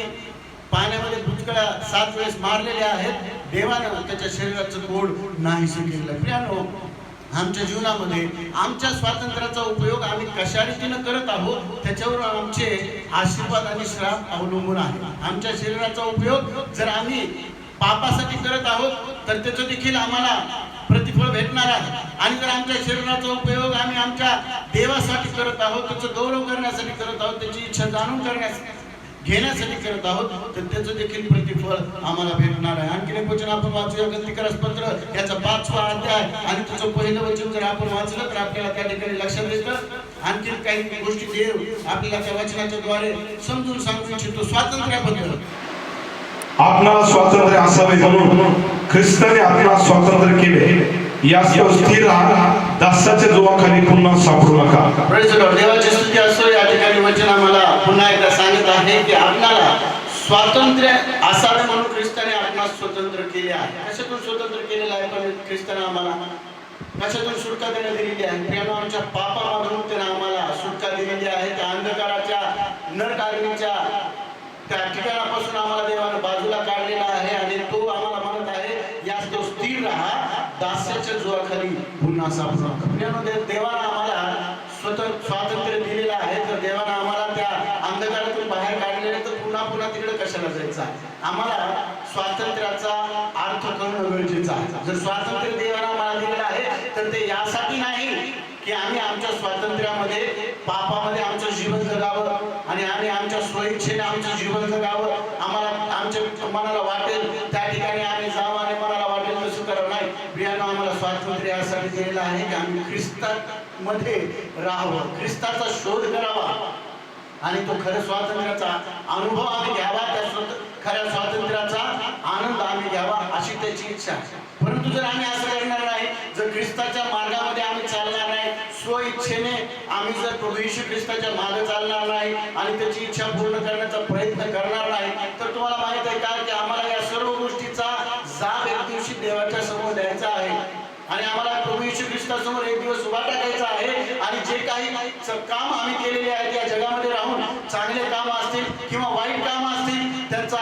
पाण्यामध्ये बुचकळ्या 7 वेळेस मारलेल्या आहेत, देवानं त्याच्या शरीराचं कोड नाहीसे केलेलं. प्रियांनो, आमच्या जीवनामध्ये आमच्या स्वातंत्र्याचा उपयोग आम्ही कशा रीतीनं करत आहोत त्याच्यावर आमचे आशीर्वाद आणि श्राप अवलंबून आहे. आमच्या शरीराचा उपयोग जर आम्ही पापासाठी करत आहोत तर त्याचं देखील आम्हाला प्रतिफळ भेटणार आहे. आणि जर आमच्या शरीराचा उपयोग आम्ही आमच्या देवासाठी करत आहोत, त्याचं गौरव करण्यासाठी करत आहोत, त्याची इच्छा जाणून घेण्यासाठी करत आहोत, तर त्याचं देखील प्रतिफळ आम्हाला भेटणार आहे. आणखी एक वचन आपण वाचूया, गलतीकारस पत्र याचा 5वा अध्याय आणि त्याचं पहिलं वचन जर आपण वाचलं तर आपल्याला त्या ठिकाणी लक्षात येतं आणखी काही गोष्टी देव आपल्याला त्या वचनाच्या द्वारे समजून सांगू इच्छितो. स्वातंत्र्याबद्दल आपणाला स्वातंत्र्य असावे म्हणून ख्रिस्ताने आपणाला स्वातंत्र्य केले. यास्तव स्थिर राहा, दासाच्या जोवाखाली पुन्हा सापडू नका. Praise lord. देवाची स्तुती असो. या ठिकाणी वचन आम्हाला पुन्हा एकदा सांगत आहे की आपल्याला स्वातंत्र्य असावे म्हणून ख्रिस्ताने आपणास स्वतंत्र केले आहे. कशातून स्वतंत्र केलेलं आहे? पण ख्रिस्ताने आम्हाला कशातून सुटका देण्यात दिलेली आहे? प्रियांनो, आमच्या पापामधून त्याने आम्हाला सुटका दिलेली आहे. त्या अंधकाराच्या नरकाग्नीच्या त्या ठिकाणापासून आम्हाला देवाने बाजूला काढलेला आहे आणि तो आम्हाला म्हणत आहे यास तो स्थिर राहा, दास्याच्या जोराखाली पुन्हा सापडा. देवाने आम्हाला स्वातंत्र्य दिलेलं आहे. तर देवाने आम्हाला त्या अंधकारातून बाहेर काढलेलं तर पुन्हा पुन्हा तिकडे कशाला जायचं? आम्हाला स्वातंत्र्याचा अर्थ करणं गरजेचं आहे. जर स्वातंत्र्य देवाने आम्हाला दिलेलं आहे तर ते यासाठी नाही की आम्ही आमच्या स्वातंत्र्यामध्ये पापामध्ये आमचं जीवन जगावं आणि आम्ही आमच्या स्वइच्छेने आमचं जीवन जगावं. आम्हाला आमच्या मनाला वाटेल त्या ठिकाणी आम्ही जावं आणि मनाला वाटेल तसं करावं नाही. प्रियानं आम्हाला स्वातंत्र्य यासाठी दिलेलं आहे की आम्ही ख्रिस्तामध्ये राहावं, ख्रिस्ताचा शोध करावा आणि तो खरं स्वातंत्र्याचा अनुभव आम्ही घ्यावा, त्या खऱ्या स्वातंत्र्याचा आनंद आम्ही घ्यावा अशी त्याची इच्छा आहे. परंतु जर आम्ही असं करणार नाही, जर ख्रिस्ताच्या मार्गामध्ये आम्ही चालणार नाही, स्वइच्छेने आम्ही जर प्रभू येशू ख्रिस्ताच्या मागे चालणार नाही आणि त्याची इच्छा पूर्ण करण्याचा प्रयत्न करणार नाही, तर तुम्हाला माहित आहे का की आम्हाला या सर्व गोष्टीचा जाब एक दिवशी देवाच्या समोर द्यायचा आहे आणि आम्हाला प्रभू येशू ख्रिस्तासमोर एक दिवस उभा टाकायचा आहे. आणि जे काही काम आम्ही केलेले आहेत या जगामध्ये राहून, चांगले काम असतील किंवा वाईट काम असतील, त्याचा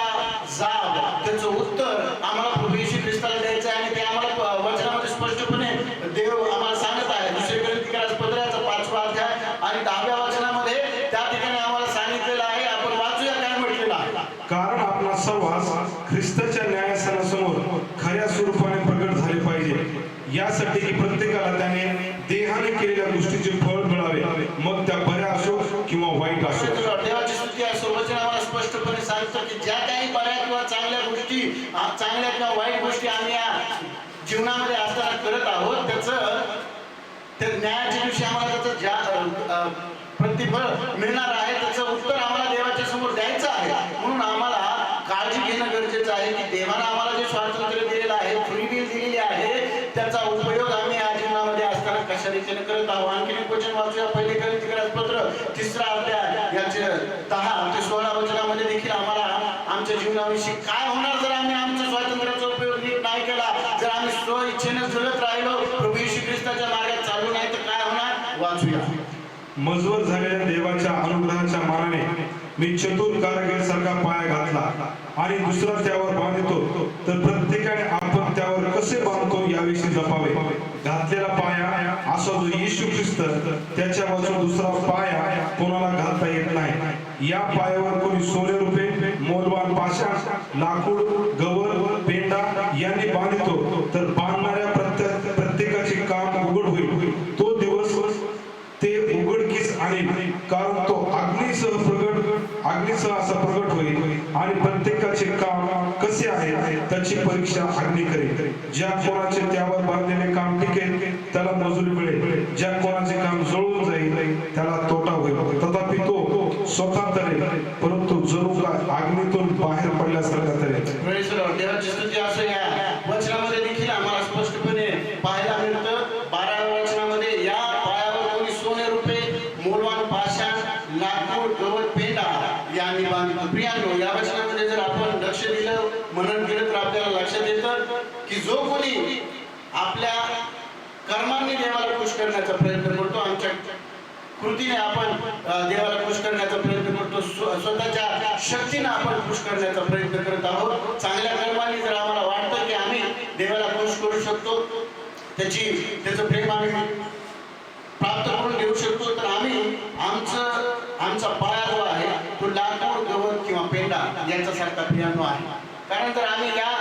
जाब, त्याचं उत्तर आम्हाला प्रभू येशू ख्रिस्ताला द्यायचं आहे. आणि ते आम्हाला वचनामध्ये स्पष्टपणे देव आम्हाला सांगत आहे. दुसरे कोरिंथीकरास पत्राचा 5वा अध्याय आणि 10व्या वचनामध्ये त्या ठिकाणी आम्हाला सांगितलेलं आहे. आपण वाचूया काय म्हटलेलं आहे. कारण आपला सहवास ख्रिस्ताच्या न्यायासनासमोर खऱ्या स्वरूपाने प्रगट झाले पाहिजे, यासाठी की प्रत्येकाला त्याने देहाने केलेल्या गोष्टीचे फळ मिळावे, मग त्या बऱ्या असो किंवा वाईट असो. देवाची स्तुती असो. वचन आम्हाला स्पष्टपणे सांगतं की ज्या काही बऱ्या किंवा चांगल्या गोष्टी, चांगल्या किंवा वाईट गोष्टी आम्ही या जीवनामध्ये असताना करत आहोत, त्याचं त्या न्यायाच्या दिवशी आम्हाला त्याचं ज्या प्रतिफळ मिळणार आहे, त्याचं उत्तर आम्हाला देवाच्या समोर द्यायचं आहे. म्हणून आम्हाला काळजी घेणं गरजेचं आहे की देवाने आम्हाला जे स्वातंत्र्य दिलेलं आहे, फ्री विल दिलेली आहे, त्याचा उपयोग आम्ही या जीवनामध्ये असताना कशा रीतीने करत आहोत. आणखीन एक वचन वाचूया. पहिले कोरिंथीकरास पत्र 3रा अध्याय याचे 10 ते 16 वचनामध्ये देखील आम्हाला आमच्या जीवनाविषयी काय होणार जर आम्ही आमच्या स्वातंत्र्याचा उपयोग नीट नाही केला, जर आम्ही स्व इच्छेने जगत राहिलो, प्रभू येशू ख्रिस्ताच्या मार्गात चालू नाही, तर काय होणार? वाचूया. मजवर झालेल्या देवाच्या अनुग्रहाच्या मानाने मी चतुर कारागीरसारखा पाया घातला आणि दुसरा त्यावर बांधतो, तर प्रत्येकाने आपण त्यावर कसे बांधतो याविषयी जपावे. घातलेला पाया असा जो येशू ख्रिस्त, त्याच्या वाचून दुसरा पाया कोणाला घालता येत नाही. या पायावर कोणी सोने रुपये, मौल्यवान पाषाण, लाकूड, गवत, पेंडा यांनी बांधतो, तर बांधणाऱ्या प्रत्येकाचे काम उघड होईल. तो दिवस ते उघडकीस आणेल, कारण तो अग्नीसह असा प्रगट होईल आणि प्रत्येकाचे काम कसे आहे त्याची परीक्षा अग्नी करेल. ज्या कोणाचे त्यावर बांधलेले काम टिकेल त्याला मजुरी मिळेल, ज्या कोणाचे काम जळून जाईल त्याला तोटा होईल. तथापि तो स्वतः तरेल, परंतु जणू का अग्नीतून बाहेर पडल्यासारखा तरेल. Praise the lord. देवाची स्तुती असो. या वचनामध्ये देखील आम्हाला स्पष्टपणे पाहायला मिळतं. 12व्या वचनामध्ये या पायावर कोणी सोने रुपये, मौल्यवान पाषाण, लाकूड, गवत, पेंडा यांनी बांधतो. प्रियांनो, या वचनामध्ये जर आपण लक्ष दिलं, मनन केलं, तर आपल्याला लक्षात येतं की जो कोणी आपल्या कर्मांनी देवाला खुश करण्याचा प्रयत्न करतो, आमच्या कृतीने आपण देवाला खुश करण्याचा प्रयत्न करतो, स्वतःच्या शक्तीने आपण खुश करण्याचा प्रयत्न करत आहोत. चांगल्या कर्मांनी जर आम्हाला वाटतं की आम्ही देवाला खुश करू शकतो, त्याचं प्रेम आम्ही प्राप्त करून घेऊ शकतो, तर आम्ही आमचा पाया जो आहे तो लाकूड, गवत किंवा पेंडा यांच्यासारखा प्रियांनो आहे. कारण जर आम्ही या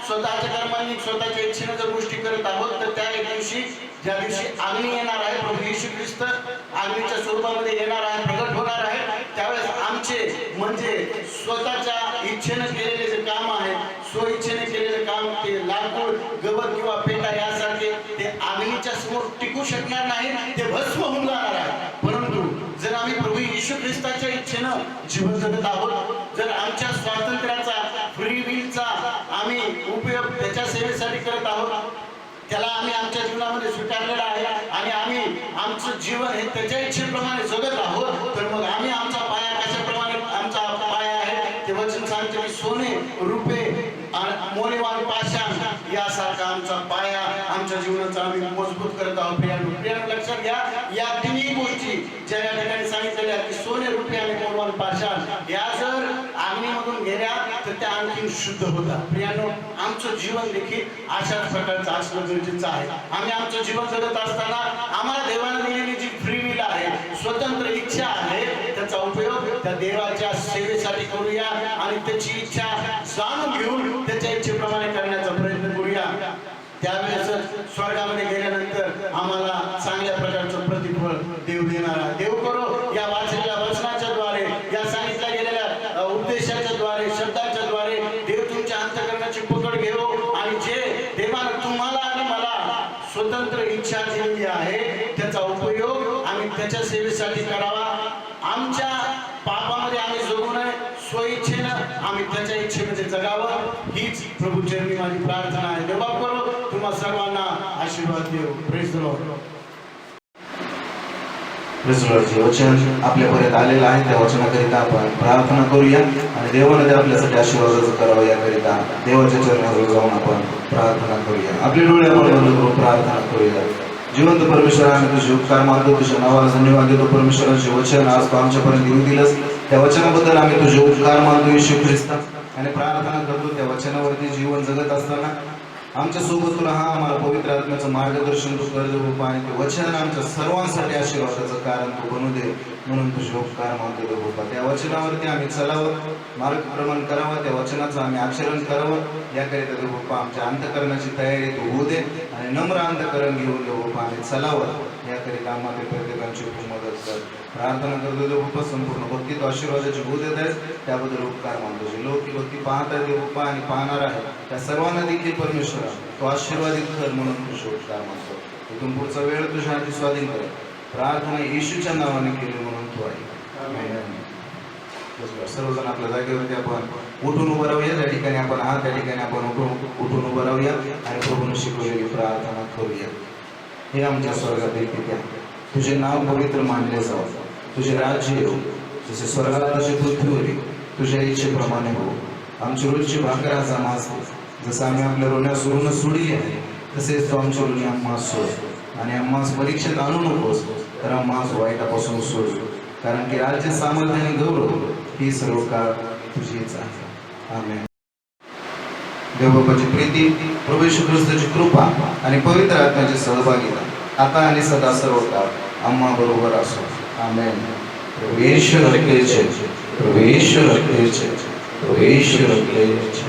स्वतःच्या कर्मांनी, स्वतःच्या इच्छेने जर गोष्टी करत आहोत, तर त्या एक दिवशी, ज्या दिवशी अग्नी येणार आहे, प्रभू येशू ख्रिस्त अग्नीच्या स्वरूपामध्ये येणार आहे, प्रगट होणार आहे, त्यावेळेस आमचे म्हणजे स्वतःच्या इच्छेने केलेले जे काम आहे, स्व इच्छेने केलेले काम, ते लाकूड, गवत किंवा पेंडा यासारखे ते अग्नीच्या समोर टिकू शकणार नाही, ते भस्म होऊन जाणार आहे. परंतु जर आम्ही प्रभू येशू ख्रिस्ताच्या इच्छेनं जीवन जगत आहोत, जर आमच्या स्वातंत्र्याचा, फ्री विलचा आम्ही उपयोग त्याच्या सेवेसाठी करत आहोत, त्याला आम्ही आमच्या जीवनामध्ये स्वीकारलेला आहे आणि आम्ही आमचं जीवन हे त्याच्या इच्छेप्रमाणे जगत आहोत, तर मग आम्ही आमचा पाया कशाप्रमाणे आमचा पाया आहे ते वचन सांगते की सोने, रुपये, मौल्यवान पाषाण यासारखा आमचा पाया आमच्या जीवनाचा आम्ही मजबूत करत आहोत. प्रियांनो, लक्षात घ्या, या तिन्ही गोष्टी ज्या या ठिकाणी सांगितलेल्या की सोने, रुपये आणि मौल्यवान पाषाण, या जर आम्ही आणखी शुद्ध होतात. प्रियानो, आमचं जीवन देखील अशाच प्रकारचं असणं गरजेचं आहे. आम्ही आमचं जीवन जगत असताना आम्हाला देवाने दिलेली जी फ्री विल आहे, स्वतंत्र इच्छा आहे, त्याचा उपयोग त्या देवाच्या सेवेसाठी करूया आणि त्याची इच्छा जाणून घेऊन त्याच्या इच्छेप्रमाणे करण्याचा प्रयत्न करूया. त्यावेळेस स्वर्गामध्ये गेल्यानंतर आम्हाला चांगल्या प्रकारचं प्रतिफळ देव देणार आहे. देव करो या वाचलेल्या वचनाच्या द्वारे, या सांगितल्या गेलेल्या उपदेशाच्या द्वारे, शब्दाच्या द्वारे देव तुमच्या अंतःकरणाची पकड घेऊ आणि जे देवानं तुम्हाला आणि मला स्वतंत्र इच्छा दिलेली आहे त्याचा उपयोग आम्ही त्याच्या सेवेसाठी करावा. आमच्या पापामध्ये आम्ही जगू नये, स्वइच्छेनं आम्ही त्याच्या इच्छेमध्ये जगावं, हीच प्रभू चरणी माझी प्रार्थना आहे. देवा करो तुम्हा सर्वांना आशीर्वाद देव. Praise the Lord. चे वचन आपल्यापर्यंत आलेलं आहे. त्या वचनाकरिता आपण प्रार्थना करूया आणि देवाने ते आपल्यासाठी आशीर्वादाचं करावं याकरिता देवाच्या चरणाजवळ जाऊन आपण प्रार्थना करूया. आपले डोळे आपण बंद करून प्रार्थना करूया. जिवंत परमेश्वर, आम्ही तुझे उपकार मानतो, तुझ्या नावाला धन्यवाद देतो. परमेश्वराचे वचन आज तू आमच्यापर्यंत येऊ दिलंस, त्या वचनाबद्दल आम्ही तुझे उपकार मानतो येशू ख्रिस्त आणि प्रार्थना करतो. त्या वचनावरती जीवन जगत असताना आमच्या सोबत तू राहा, आम्हाला पवित्र आत्म्याचं मार्गदर्शन तू कर देव आणि ते वचन आमच्या सर्वांसाठी आशीर्वादाचं कारण तू बनू दे, म्हणून तुझे उपकार मानतो देव. त्या वचनावरती आम्ही चालावं, मार्गक्रमण करावं, त्या वचनाचं आम्ही आचरण करावं याकरिता देव आमच्या अंतःकरणाची तयारी तू होऊ दे आणि नम्र अंतःकरण घेऊन देव आम्ही चालावं याकरिता आम्हाला प्रत्येकाची खूप मदत कर. प्रार्थना करतो देव संपूर्ण भक्ती तो आशीर्वादाची होऊ देत आहेस त्याबद्दल उपकार मानतो. जे लोक ती भक्ती पाहत आहे देव आणि पाहणार आहे त्या सर्वांना देखील परमेश्वर तो आशीर्वादित कर, म्हणून तुझे उपकार मानतो. इथून पुढचा वेळ तुझ्या हाती स्वाधीन कर. प्रार्थना येशूच्या नावाने केली म्हणून तू आहे. सर्वजण आपल्या जागेवरती आपण उठून उभं राहूया. त्या ठिकाणी आपण आहात त्या ठिकाणी आपण उठून उभं राहूया आणि प्रभूने शिकवलेली प्रार्थना करूया. हे आमच्या स्वर्गातील पित्या, तुझे नाव पवित्र मानले जावं, तुझे राज्य येऊ, जसे स्वर्गात तसे पृथ्वीवर तुझ्या इच्छेप्रमाणे हो. आमची रोजची भाकर आज आम्हास दे, जसं आम्ही आपल्या रोण्या सुरून सोडली आहे तसेच तो आमची रोणी आम्हास सोड आणि आम्हास परीक्षेत आणू नकोस, तर आम्हास वाईटापासून सोड, कारण की राज्य, सामर्थ्य आणि गौरव ही सर्व काळ तुझीच आहे. आमेन. देवबापाची प्रीती, प्रभू येशू ख्रिस्ताची कृपा आणि पवित्र आत्म्याची सहभागिता आता आणि सदा सर्व काळ आम्हा बरोबर असो. आमेन. प्रभू येशू रखेचे, प्रभू येशू रखेचे, प्रभू येशू रखेचे.